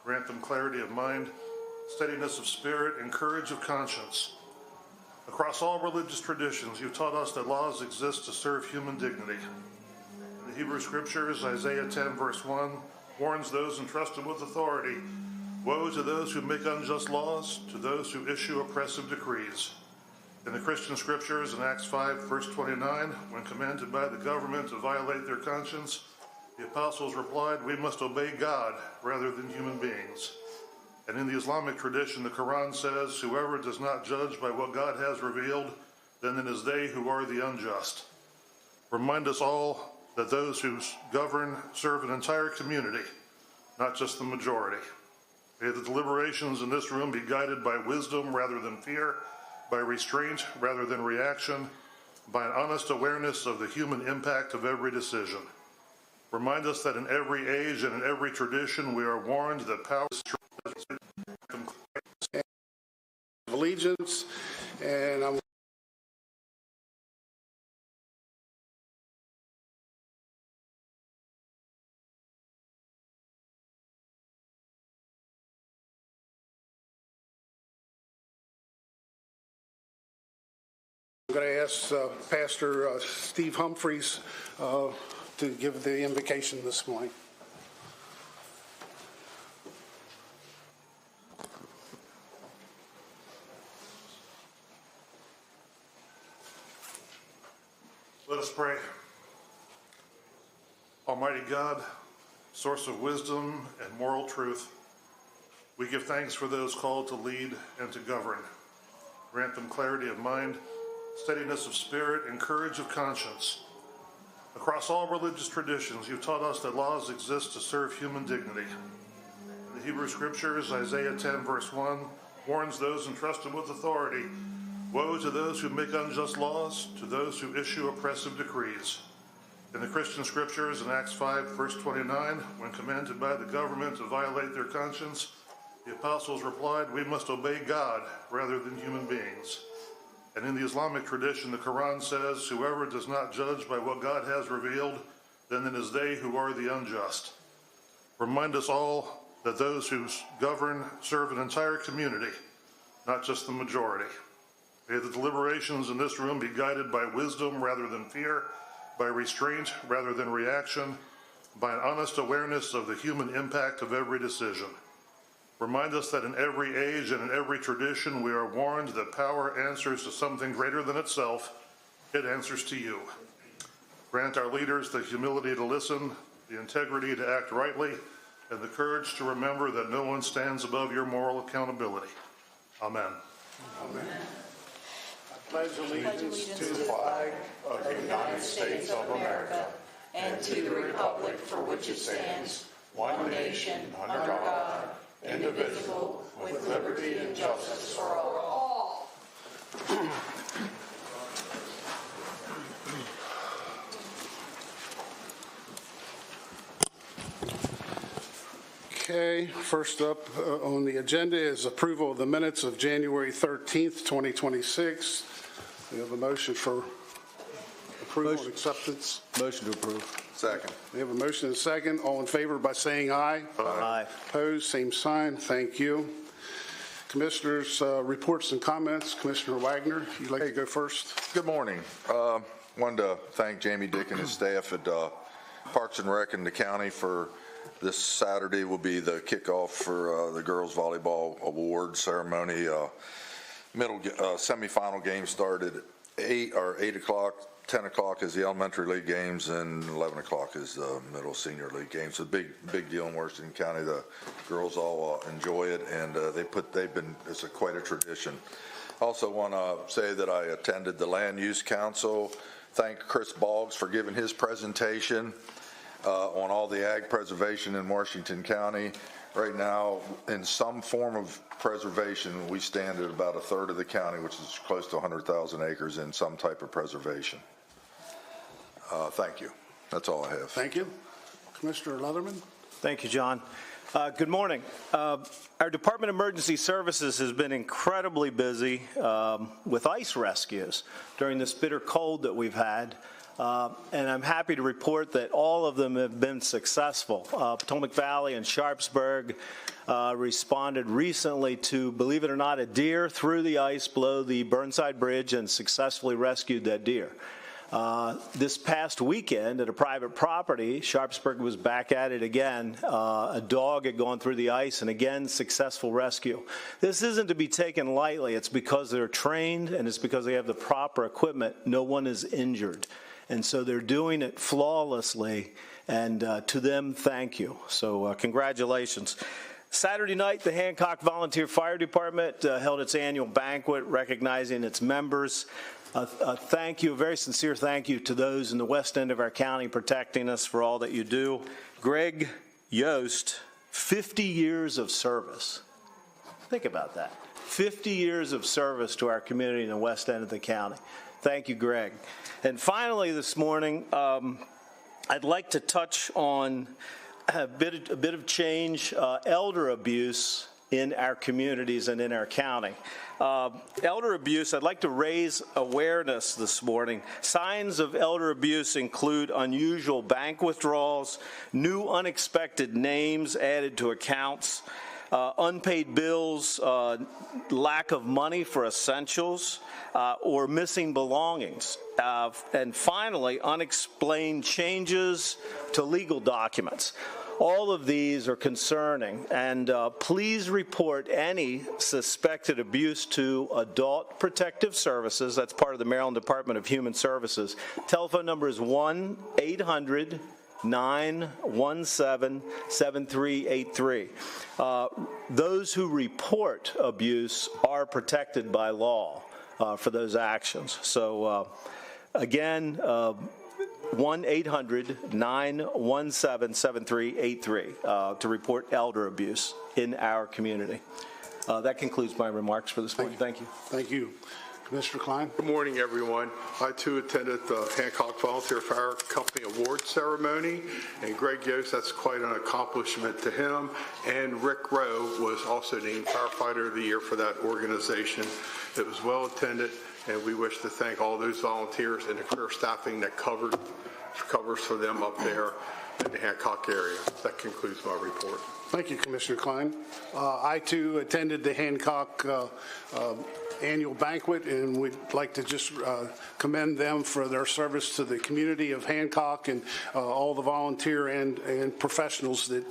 Grant them clarity of mind, steadiness of spirit, and courage of conscience. Across all religious traditions, you've taught us that laws exist to serve human dignity. In the Hebrew Scriptures, Isaiah 10, verse 1, warns those entrusted with authority, "Woe to those who make unjust laws, to those who issue oppressive decrees." In the Christian Scriptures, in Acts 5, verse 29, when commanded by the government to violate their conscience, the apostles replied, "We must obey God rather than human beings." And in the Islamic tradition, the Quran says, "Whoever does not judge by what God has revealed, then it is they who are the unjust." Remind us all that those who govern serve an entire community, not just the majority. May the deliberations in this room be guided by wisdom rather than fear, by restraint rather than reaction, by an honest awareness of the human impact of every decision. Remind us that in every age and in every tradition, we are warned that power is allegiance, and I'm going to ask Pastor Steve Humphreys to give the invocation this morning. Let us pray. Almighty God, source of wisdom and moral truth, we give thanks for those called to lead and to govern. Grant them clarity of mind, steadiness of spirit, and courage of conscience. Across all religious traditions, you've taught us that laws exist to serve human dignity. In the Hebrew Scriptures, Isaiah 10, verse 1, warns those entrusted with authority, "Woe to those who make unjust laws, to those who issue oppressive decrees." In the Christian Scriptures, in Acts 5, verse 29, when commanded by the government to violate their conscience, the apostles replied, "We must obey God rather than human beings." And in the Islamic tradition, the Quran says, "Whoever does not judge by what God has revealed, then it is they who are the unjust." Remind us all that those who govern serve an entire community, not just the majority. May the deliberations in this room be guided by wisdom rather than fear, by restraint rather than reaction, by an honest awareness of the human impact of every decision. Remind us that in every age and in every tradition, we are warned that power answers to something greater than itself. It answers to you. Grant our leaders the humility to listen, the integrity to act rightly, and the courage to remember that no one stands above your moral accountability. Amen. Amen. I pledge allegiance to the flag of the United States of America and to the republic for which it stands, one nation, under God, indivisible, with liberty and justice for all. Okay, first up on the agenda is approval of the minutes of January 13th, 2026. We have a motion for approval and acceptance. Motion to approve. Second. We have a motion and a second. All in favor by saying aye. Aye. Opposed, same sign. Thank you. Commissioners, reports and comments. Commissioner Wagner, you'd like to go first? Good morning. Wanted to thank Jamie Dick and his staff at Parks and Rec in the county for this Saturday will be the kickoff for the girls volleyball award ceremony. Semifinal game started at 8 o'clock. 10 o'clock is the elementary league games, and 11 o'clock is the middle senior league games. So big deal in Washington County. The girls all enjoy it, and it's quite a tradition. Also want to say that I attended the Land Use Council. Thank Chris Boggs for giving his presentation on all the ag preservation in Washington County. Right now, in some form of preservation, we stand at about a third of the county, which is close to 100,000 acres in some type of preservation. Thank you. That's all I have. Thank you. Commissioner Leatherman. Thank you, John. Good morning. Our Department of Emergency Services has been incredibly busy with ice rescues during this bitter cold that we've had. And I'm happy to report that all of them have been successful. Potomac Valley and Sharpsburg responded recently to, believe it or not, a deer through the ice below the Burnside Bridge and successfully rescued that deer. This past weekend at a private property, Sharpsburg was back at it again. A dog had gone through the ice and again, successful rescue. This isn't to be taken lightly. It's because they're trained and it's because they have the proper equipment. No one is injured. And so they're doing it flawlessly, and to them, thank you. So congratulations. Saturday night, the Hancock Volunteer Fire Department held its annual banquet recognizing its members. Thank you, a very sincere thank you to those in the west end of our county protecting us for all that you do. Greg Yost, 50 years of service. Think about that. 50 years of service to our community in the west end of the county. Thank you, Greg. And finally this morning, I'd like to touch on a bit of change, elder abuse in our communities and in our county. Elder abuse, I'd like to raise awareness this morning. Signs of elder abuse include unusual bank withdrawals, new unexpected names added to accounts, unpaid bills, lack of money for essentials, or missing belongings. And finally, unexplained changes to legal documents. All of these are concerning, and please report any suspected abuse to Adult Protective Services. That's part of the Maryland Department of Human Services. Telephone number is 1-800-917-7383. Those who report abuse are protected by law for those actions. So again, 1-800-917-7383 to report elder abuse in our community. That concludes my remarks for this morning. Thank you. Thank you. Commissioner Klein. Good morning, everyone. I, too, attended the Hancock Volunteer Fire Company Award Ceremony, and Greg Yost, that's quite an accomplishment to him. And Rick Rowe was also named Firefighter of the Year for that organization. It was well attended, and we wish to thank all those volunteers and the career staffing that covers for them up there in the Hancock area. That concludes my report. Thank you, Commissioner Klein. I, too, attended the Hancock annual banquet, and we'd like to just commend them for their service to the community of Hancock and all the volunteer and professionals that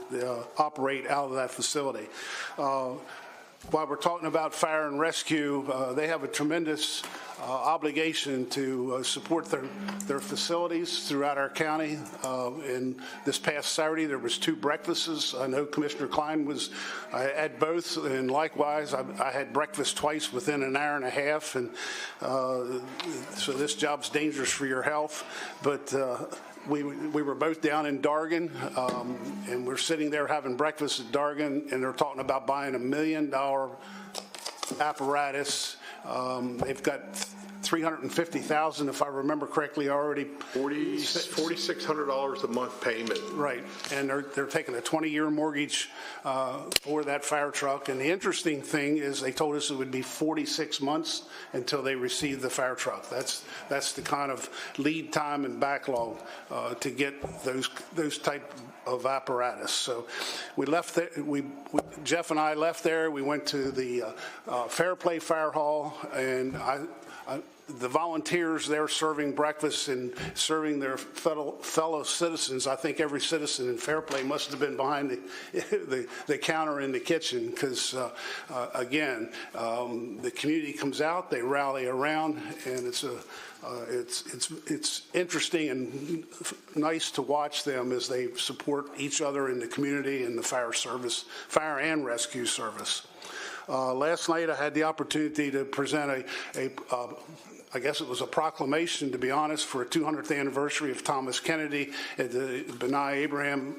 operate out of that facility. While we're talking about fire and rescue, they have a tremendous obligation to support their facilities throughout our county. And this past Saturday, there was 2 breakfasts. I know Commissioner Klein was at both, and likewise, I had breakfast twice within an hour and a half. And so this job's dangerous for your health. But we were both down in Dargan, and we're sitting there having breakfast at Dargan, and they're talking about buying $1 million apparatus. They've got $350,000, if I remember correctly, already. $4,600 a month payment. Right, and they're taking a 20-year mortgage for that fire truck. And the interesting thing is they told us it would be 46 months until they receive the fire truck. That's the kind of lead time and backlog to get those type of apparatus. So we left there. Jeff and I left there. We went to the Fair Play Fire Hall, and the volunteers there serving breakfast and serving their fellow citizens. I think every citizen in Fair Play must have been behind the counter in the kitchen, because again, the community comes out, they rally around, and it's interesting and nice to watch them as they support each other in the community and the fire and rescue service. Last night I had the opportunity to present I guess it was a proclamation, to be honest, for a 200th anniversary of Thomas Kennedy at the B'nai Abraham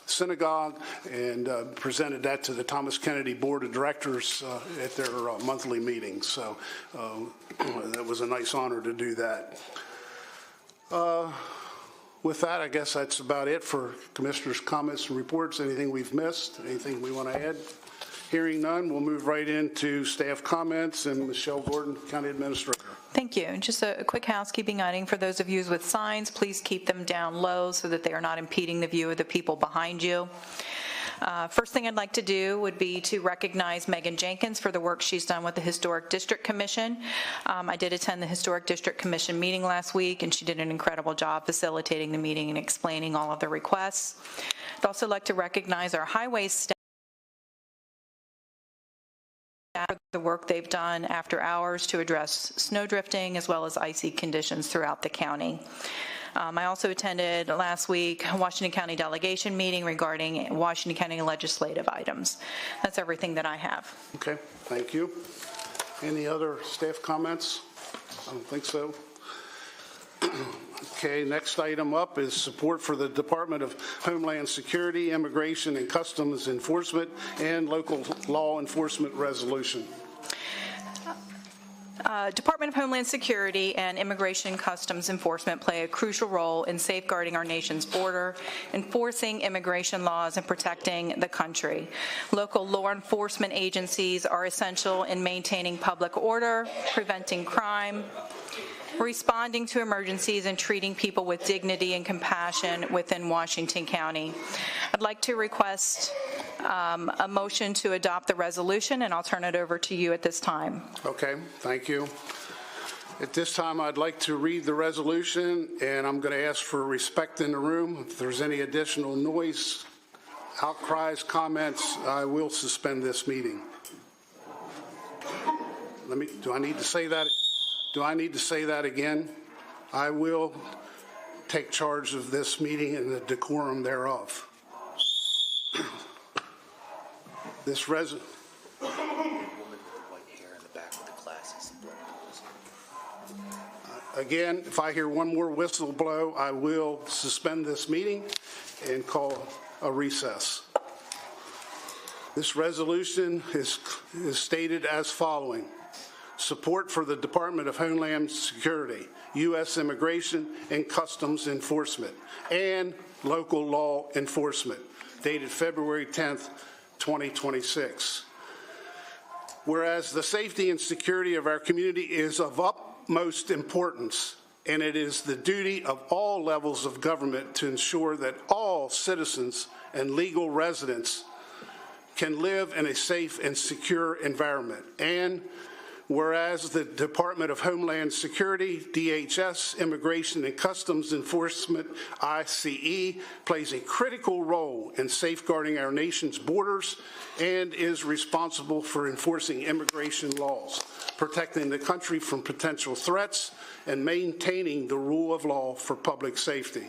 Synagogue, and presented that to the Thomas Kennedy Board of Directors at their monthly meeting. So that was a nice honor to do that. With that, I guess that's about it for Commissioners' comments and reports. Anything we've missed? Anything we want to add? Hearing none, we'll move right into staff comments, and Michelle Gordon, County Administrator. Thank you. Just a quick housekeeping item for those of you with signs. Please keep them down low so that they are not impeding the view of the people behind you. First thing I'd like to do would be to recognize Megan Jenkins for the work she's done with the Historic District Commission. I did attend the Historic District Commission meeting last week, and she did an incredible job facilitating the meeting and explaining all of the requests. I'd also like to recognize our highways staff for the work they've done after hours to address snow drifting as well as icy conditions throughout the county. I also attended last week a Washington County delegation meeting regarding Washington County legislative items. That's everything that I have. Okay, thank you. Any other staff comments? I don't think so. Okay, next item up is support for the Department of Homeland Security, Immigration and Customs Enforcement, and local law enforcement resolution. Department of Homeland Security and Immigration and Customs Enforcement play a crucial role in safeguarding our nation's border, enforcing immigration laws, and protecting the country. Local law enforcement agencies are essential in maintaining public order, preventing crime, responding to emergencies, and treating people with dignity and compassion within Washington County. I'd like to request a motion to adopt the resolution, and I'll turn it over to you at this time. Okay, thank you. At this time, I'd like to read the resolution, and I'm going to ask for respect in the room. If there's any additional noise, outcries, comments, I will suspend this meeting. Do I need to say that? Do I need to say that again? I will take charge of this meeting and the decorum thereof. This resolution. Again, if I hear one more whistle blow, I will suspend this meeting and call a recess. This resolution is stated as following. Support for the Department of Homeland Security, U.S. Immigration and Customs Enforcement, and local law enforcement, dated February 10th, 2026. Whereas the safety and security of our community is of utmost importance, and it is the duty of all levels of government to ensure that all citizens and legal residents can live in a safe and secure environment. And whereas the Department of Homeland Security, DHS, Immigration and Customs Enforcement, ICE, plays a critical role in safeguarding our nation's borders and is responsible for enforcing immigration laws, protecting the country from potential threats, and maintaining the rule of law for public safety.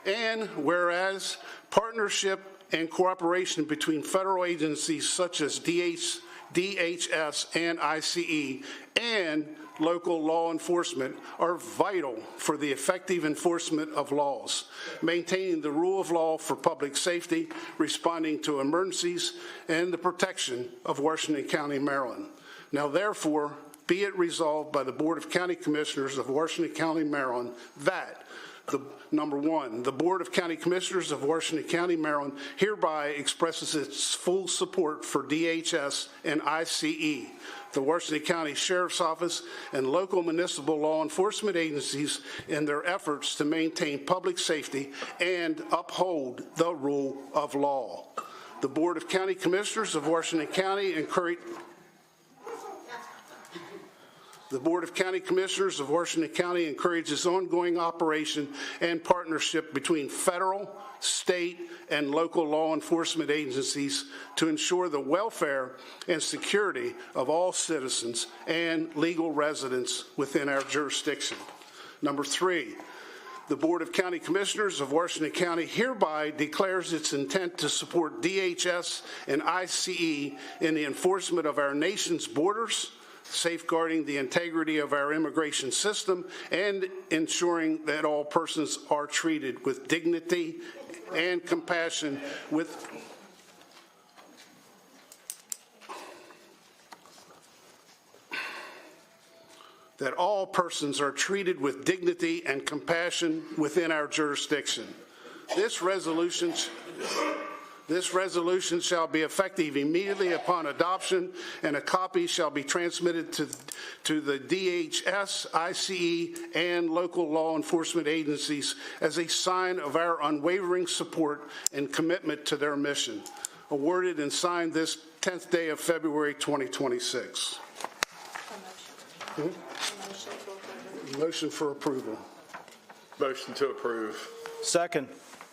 And whereas partnership and cooperation between federal agencies such as DHS and ICE and local law enforcement are vital for the effective enforcement of laws, maintaining the rule of law for public safety, responding to emergencies, and the protection of Washington County, Maryland. Now, therefore, be it resolved by the Board of County Commissioners of Washington County, Maryland, that number one, the Board of County Commissioners of Washington County, Maryland hereby expresses its full support for DHS and ICE, the Washington County Sheriff's Office, and local municipal law enforcement agencies in their efforts to maintain public safety and uphold the rule of law. The Board of County Commissioners of Washington County encourage The Board of County Commissioners of Washington County encourages ongoing operation and partnership between federal, state, and local law enforcement agencies to ensure the welfare and security of all citizens and legal residents within our jurisdiction. Number three, the Board of County Commissioners of Washington County hereby declares its intent to support DHS and ICE in the enforcement of our nation's borders, safeguarding the integrity of our immigration system, and ensuring that all persons are treated with dignity and compassion that all persons are treated with dignity and compassion within our jurisdiction. This resolution This resolution shall be effective immediately upon adoption, and a copy shall be transmitted to the DHS, ICE, and local law enforcement agencies as a sign of our unwavering support and commitment to their mission. Awarded and signed this 10th day of February 2026. Motion for approval. Motion to approve. Second.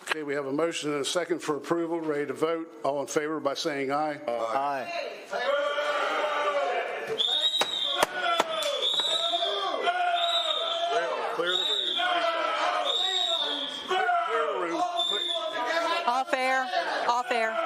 Okay, we have a motion and a second for approval. Ready to vote? All in favor by saying aye. Aye. Clear the room. Clear the room. Off air. Off air.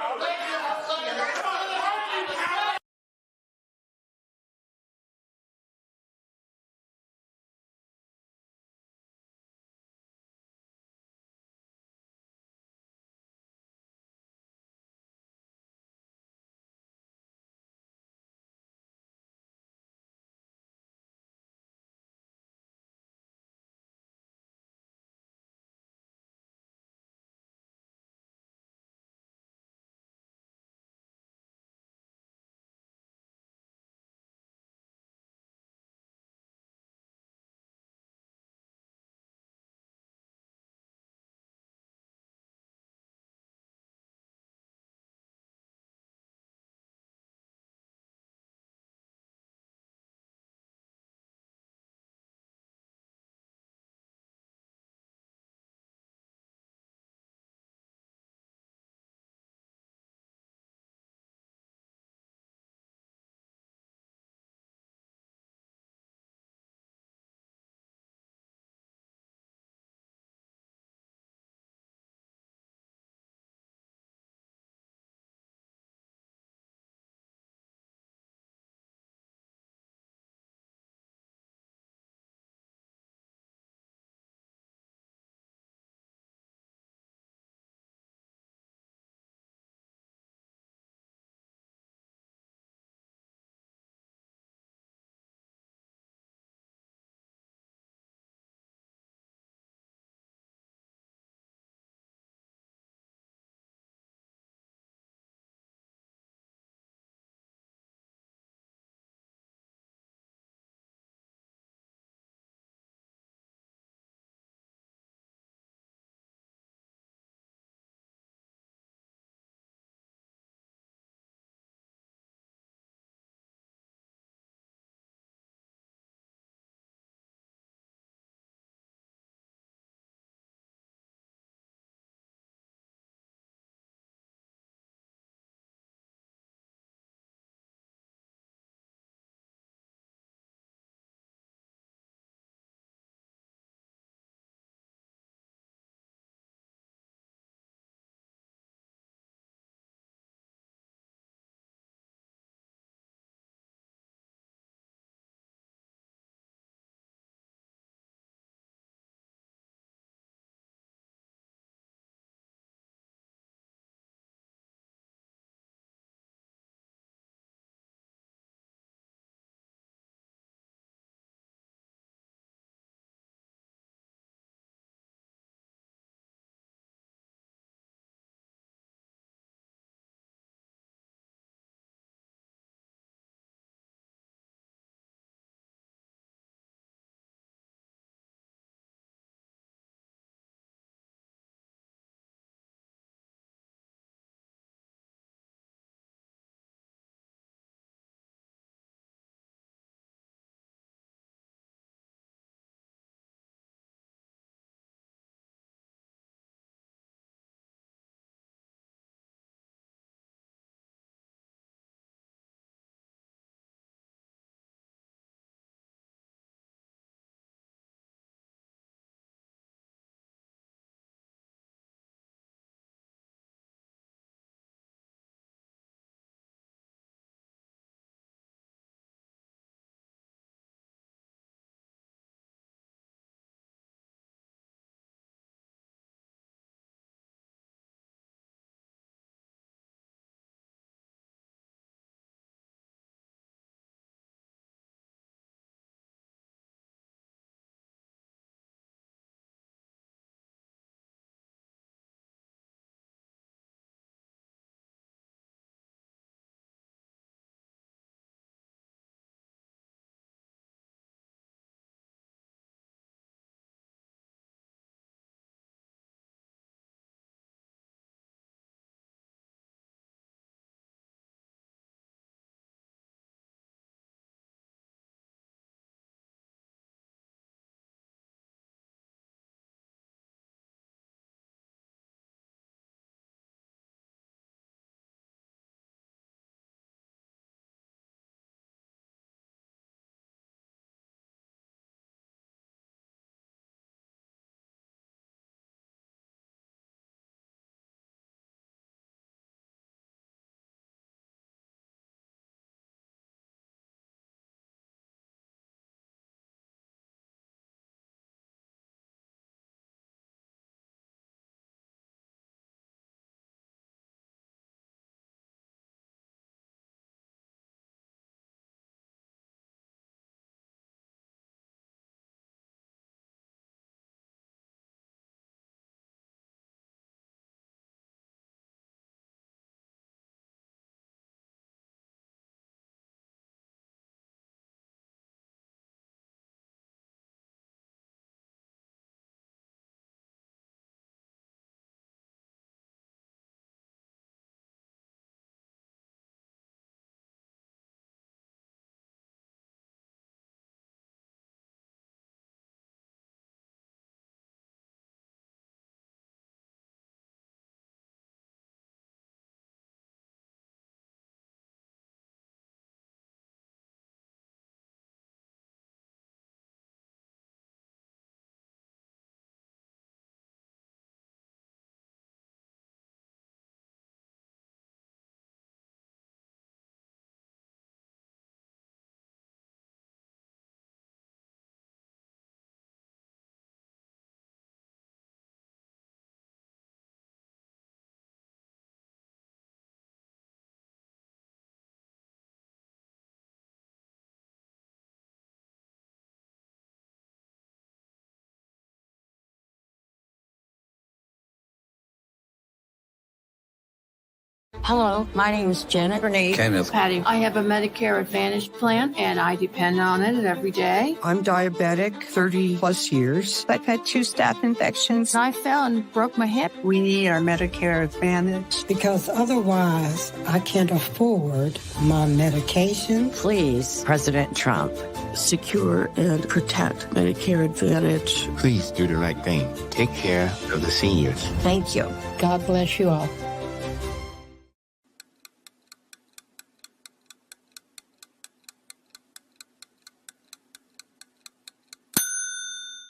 Hello, my name is Janet Renee. Kenneth. Patty. I have a Medicare Advantage plan, and I depend on it every day. I'm diabetic, 30 plus years. I've had 2 staph infections. I fell and broke my hip. We need our Medicare Advantage because otherwise I can't afford my medication. Please, President Trump, secure and protect Medicare Advantage. Please do the right thing. Take care of the seniors. Thank you. God bless you all.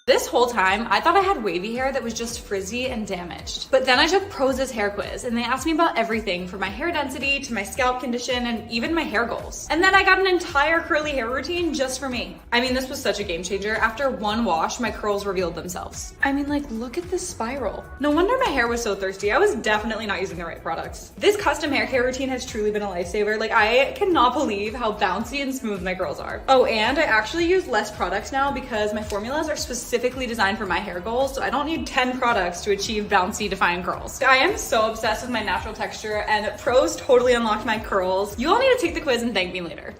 This whole time, I thought I had wavy hair that was just frizzy and damaged. But then I took Prose's hair quiz, and they asked me about everything from my hair density to my scalp condition and even my hair goals. And then I got an entire curly hair routine just for me. I mean, this was such a game changer. After one wash, my curls revealed themselves. I mean, like, look at this spiral. No wonder my hair was so thirsty. I was definitely not using the right products. This custom hair care routine has truly been a lifesaver. Like, I cannot believe how bouncy and smooth my curls are. Oh, and I actually use less products now because my formulas are specifically designed for my hair goals, so I don't need 10 products to achieve bouncy, defined curls. I am so obsessed with my natural texture, and Prose totally unlocked my curls. You all need to take the quiz and thank me later.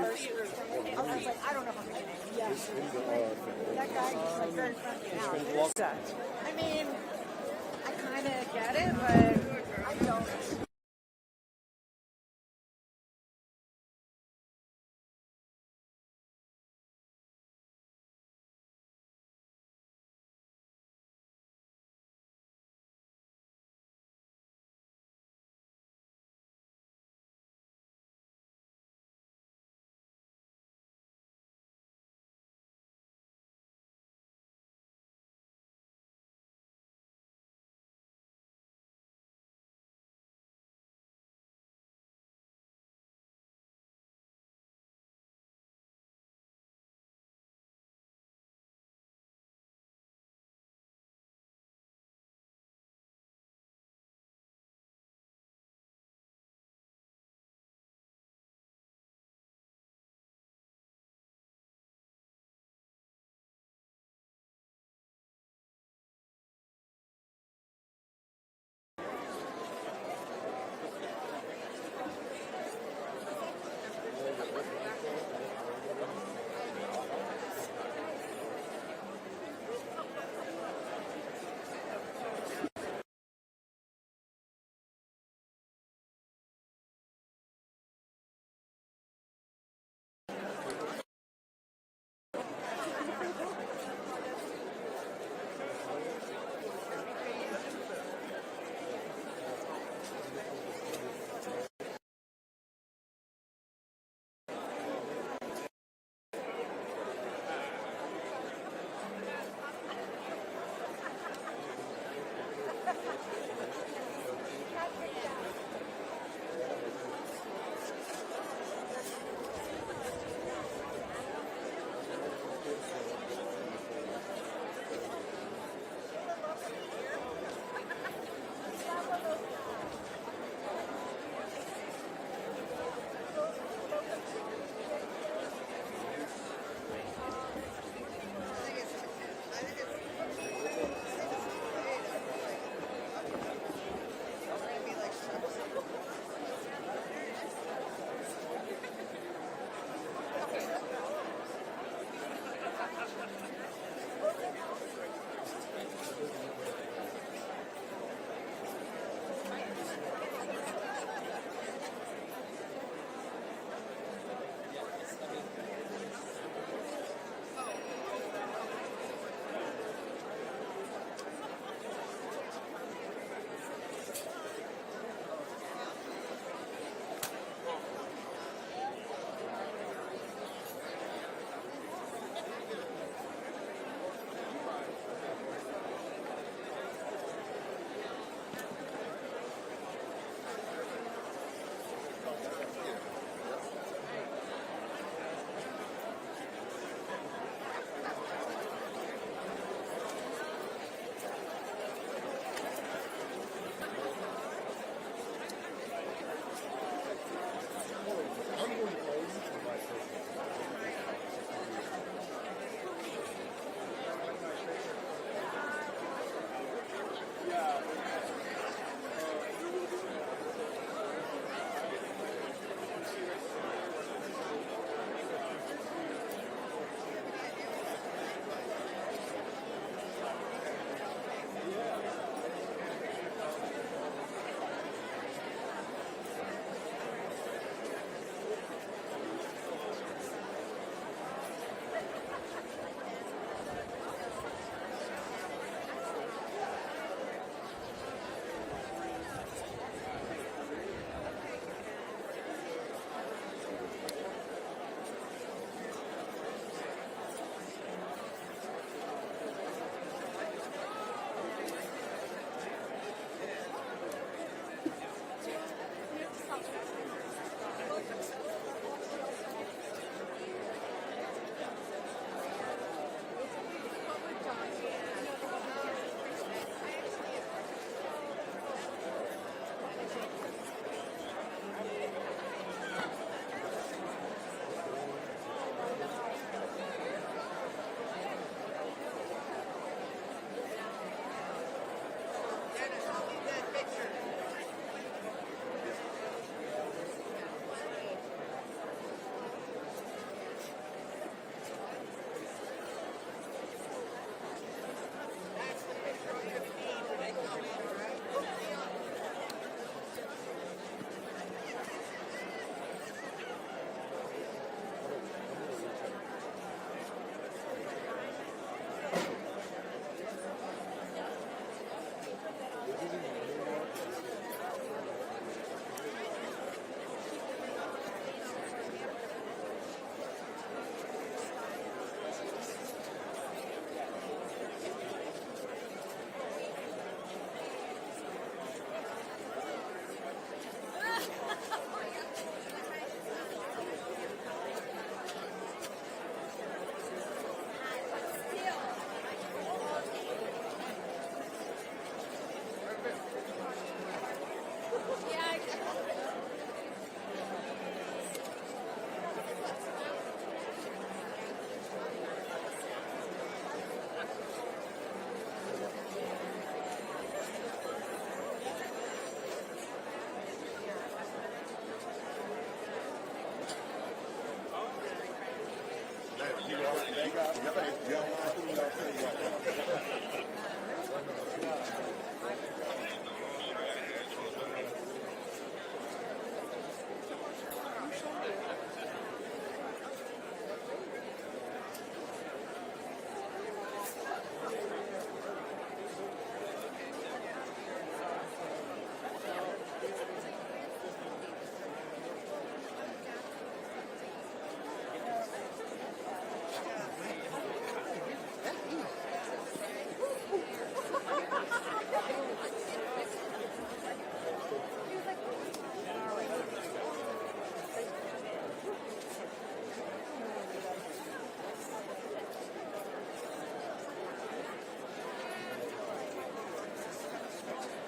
first. I was like, I don't know how many names. Yeah. That guy is like very friendly now. I mean, I kind of get it, but I don't.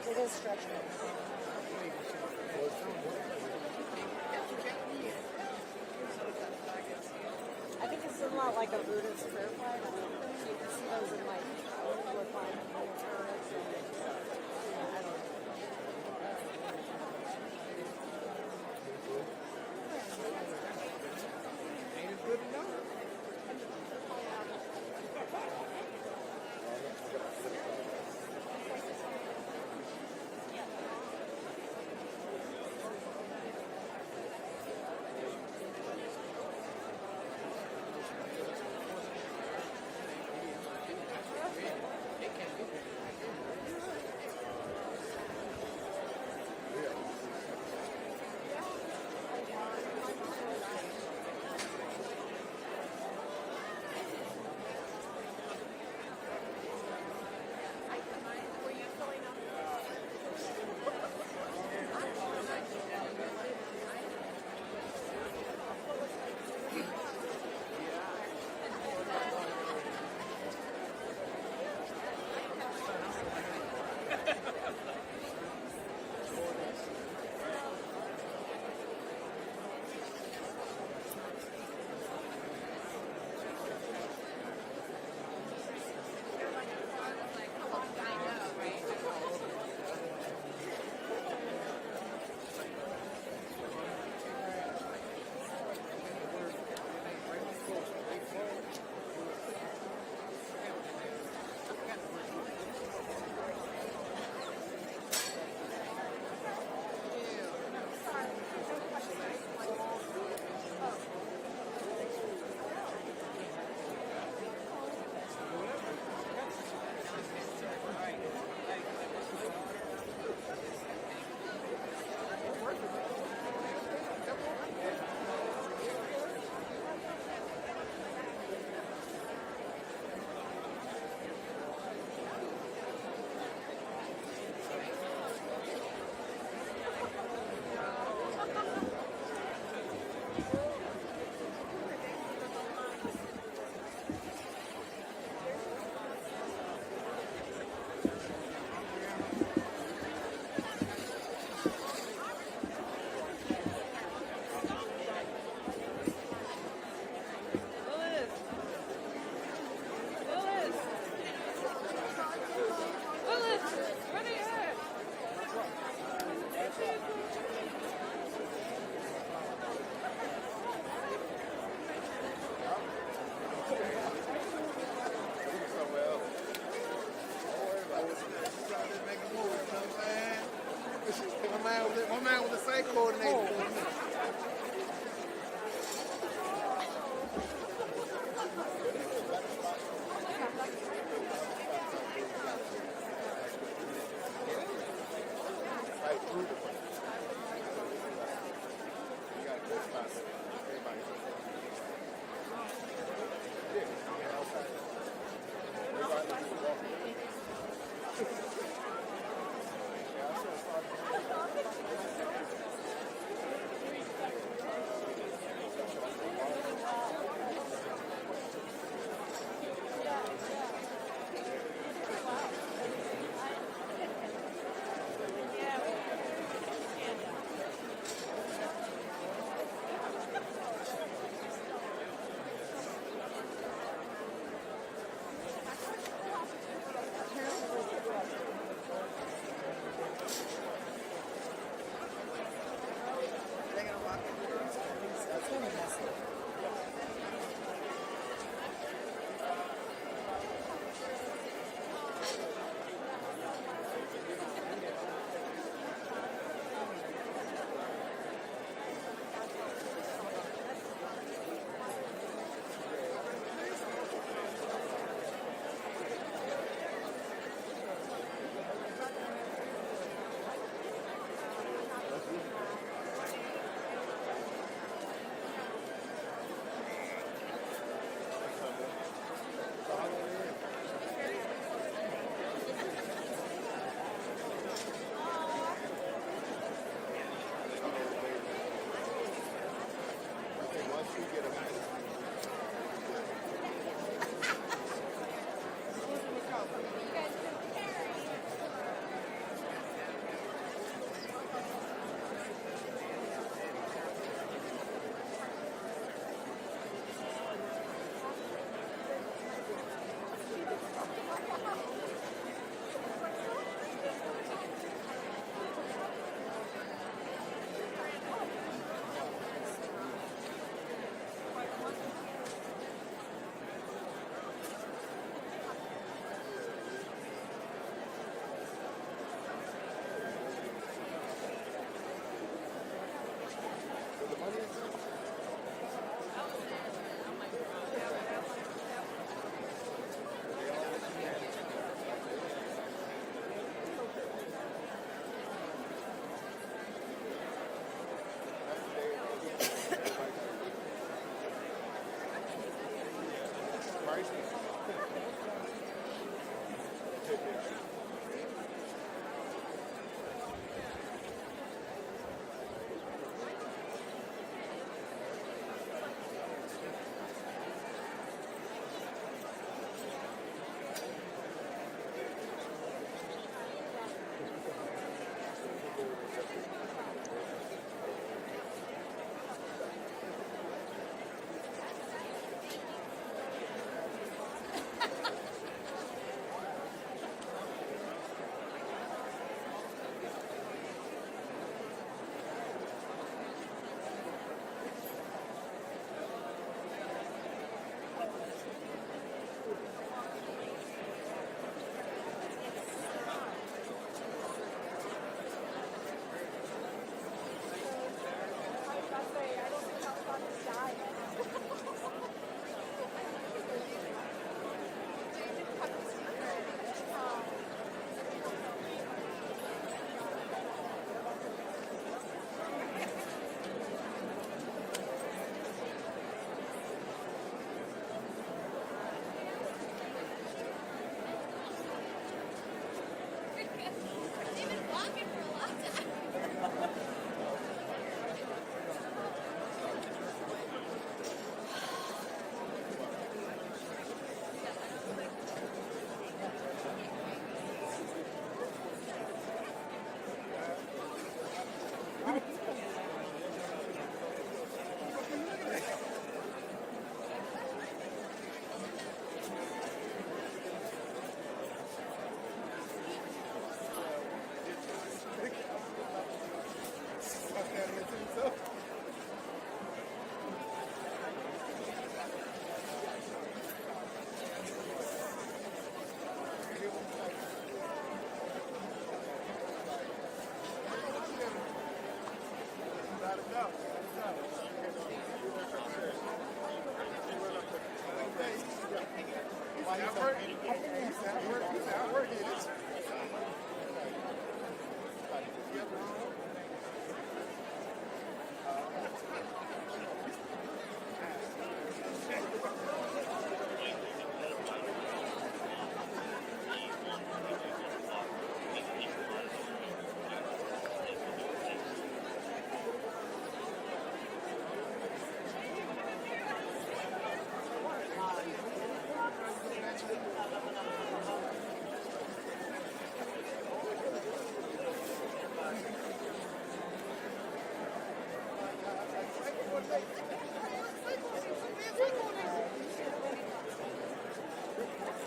It is stretching. I think it's a lot like a Buddhist prayer flag. You can see those in like woodline turrets and I don't know. Ain't it good enough? My man was the site coordinator.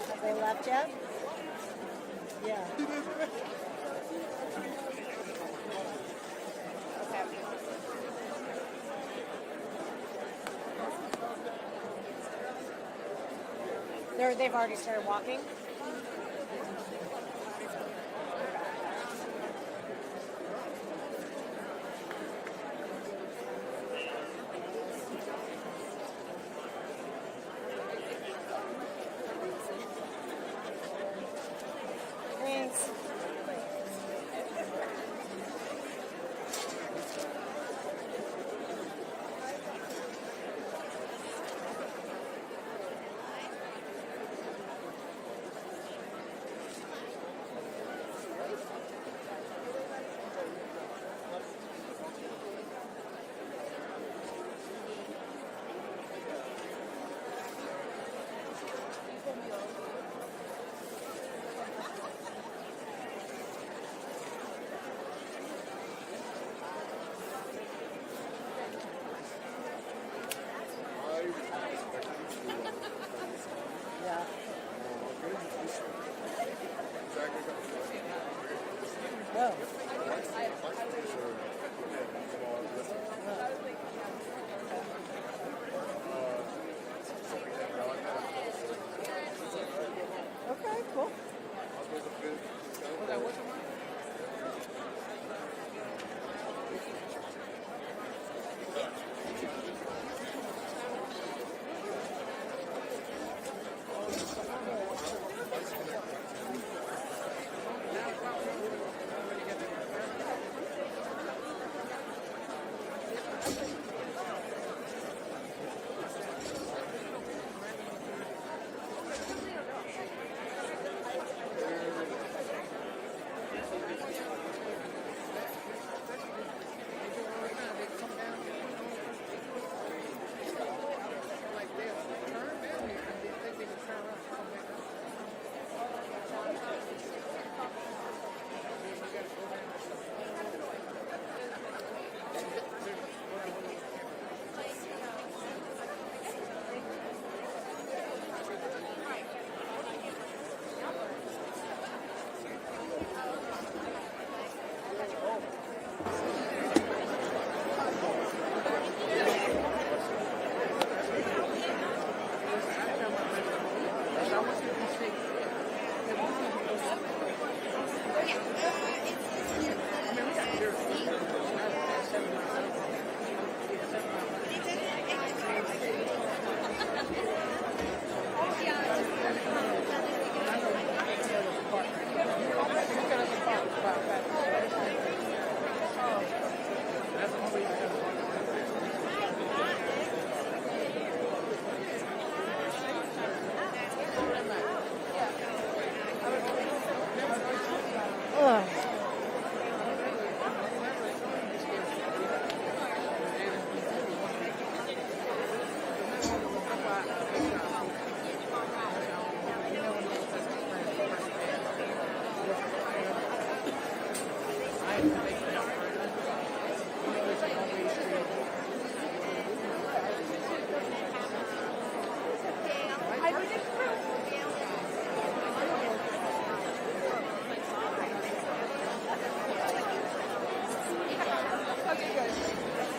Have they left yet? Yeah. They've already started walking? Thanks. Okay, cool.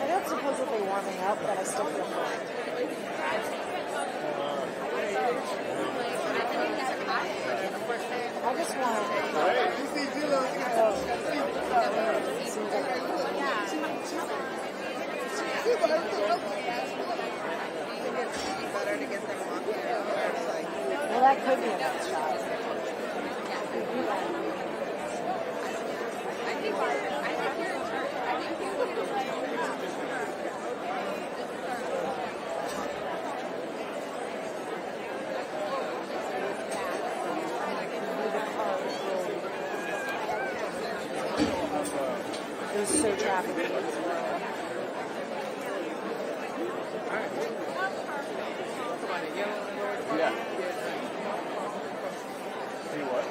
I know it's supposedly warming up, but I still feel cold. I just want better to get them on here. Well, that could be a nice shot. It was so trafficked. Yeah. See what?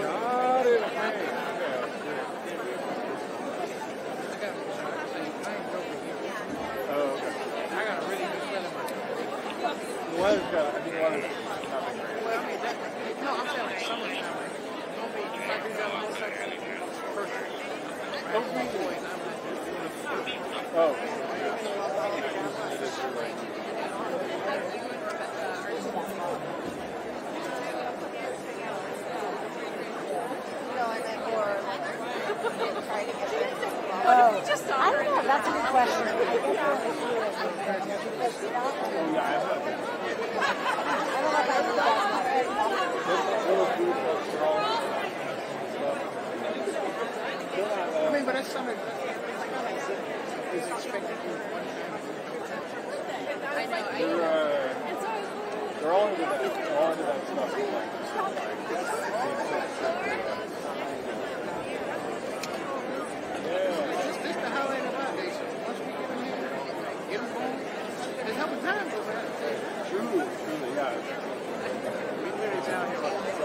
Got it. Oh, okay. I got a really good feeling myself. The weather's got, I mean, the weather's not been great. Well, I mean, no, I'm saying like summertime. Don't be like these other motorcycles. Perfect. Don't be boys. Oh. Oh, I don't know. That's a good question. I mean, but that's something is expected to one time. They're all into that. They're all into that stuff. This the highlight of our day. So once we get them here, get them home, there's helping time for that. Truly, yeah. We really down here like this.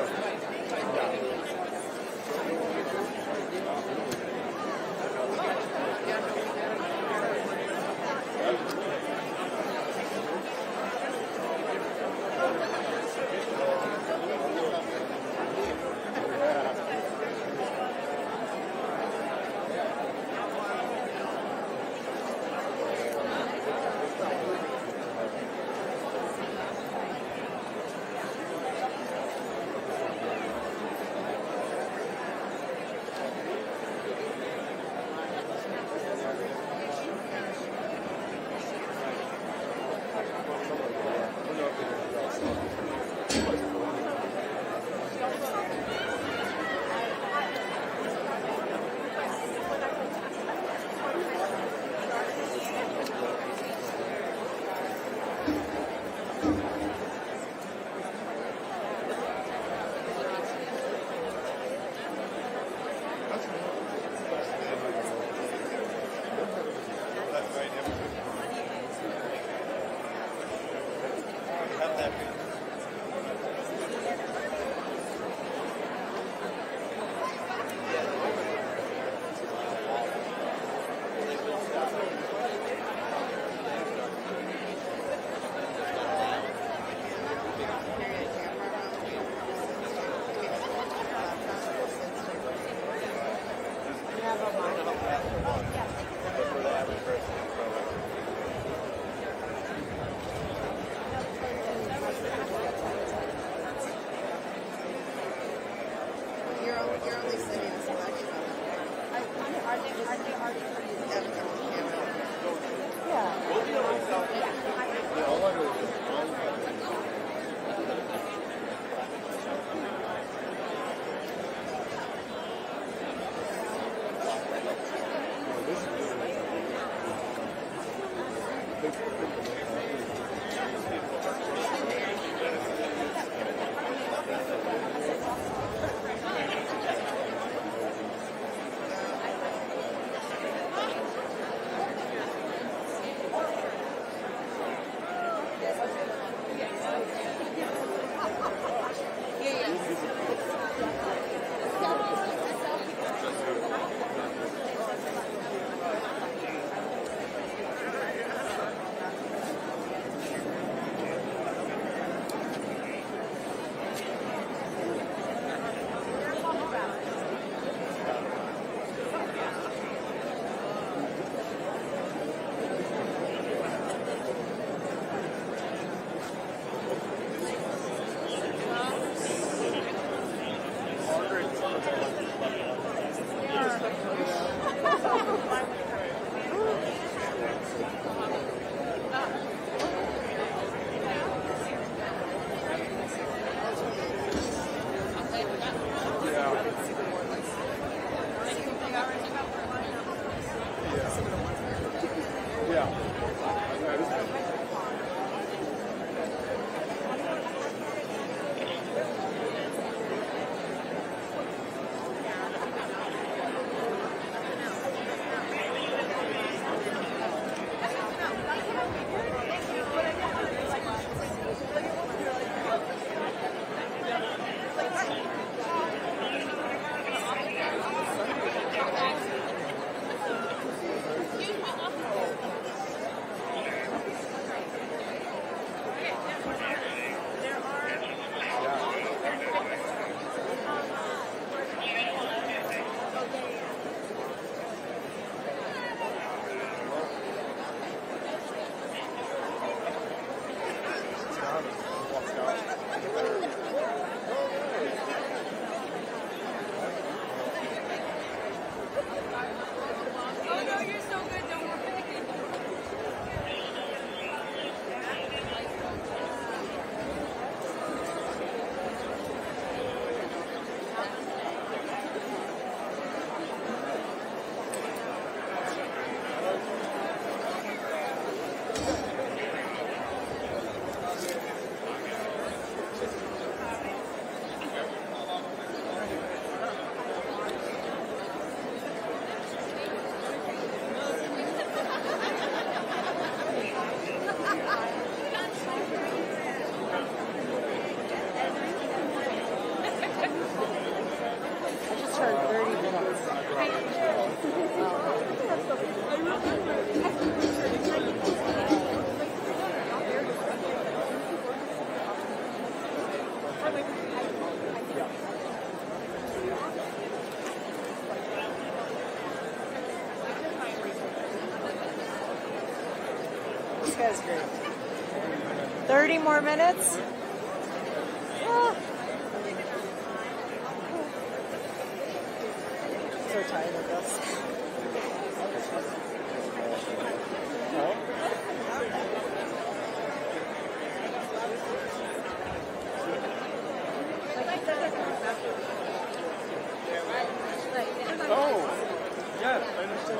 This guy's great. 30 more minutes. Ah. So tired of this. Oh, yes, I understand.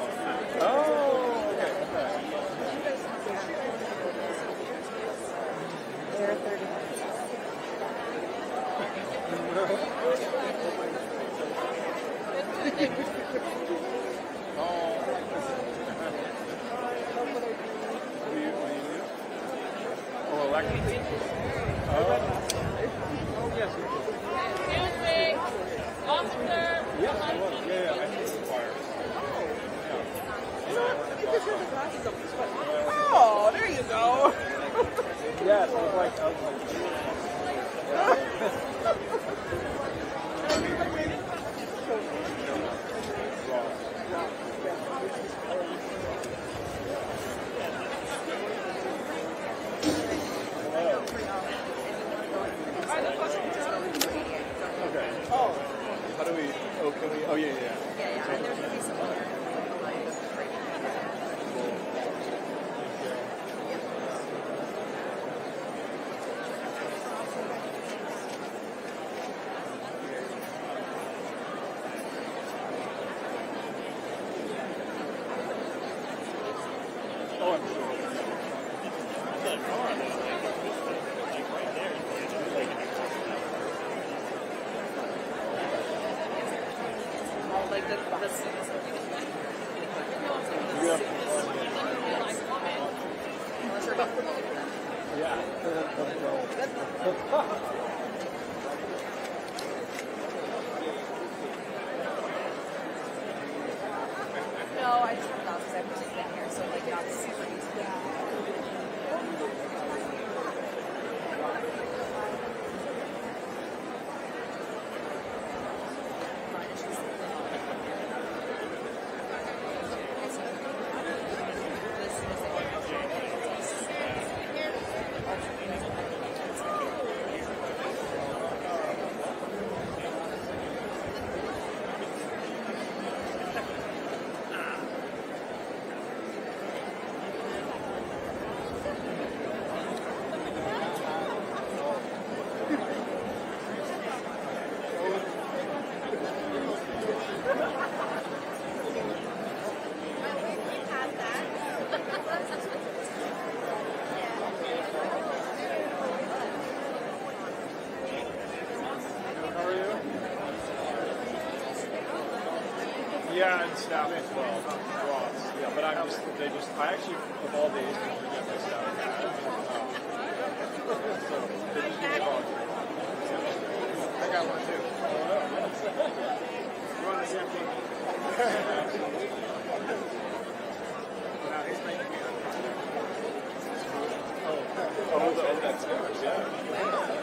Oh, okay. They're 30 minutes. Oh, electric. Oh, yes. Music, officer. Yes, I was. Yeah, I did the choir. Oh, there you go. Yes, I was like. Okay. Oh, how do we? Oh, can we? Oh, yeah, yeah. Yeah, and there's going to be some other. Oh, I'm sure. Like this. No, I just have thoughts because I've just been here, so like not super easy. Yeah, and staff as well. Ross. Yeah, but I actually, of all days, can forget my staff pad. So, they just give me a call. I got one too. We're on the same team. Now he's making me. Oh, that's good. Yeah.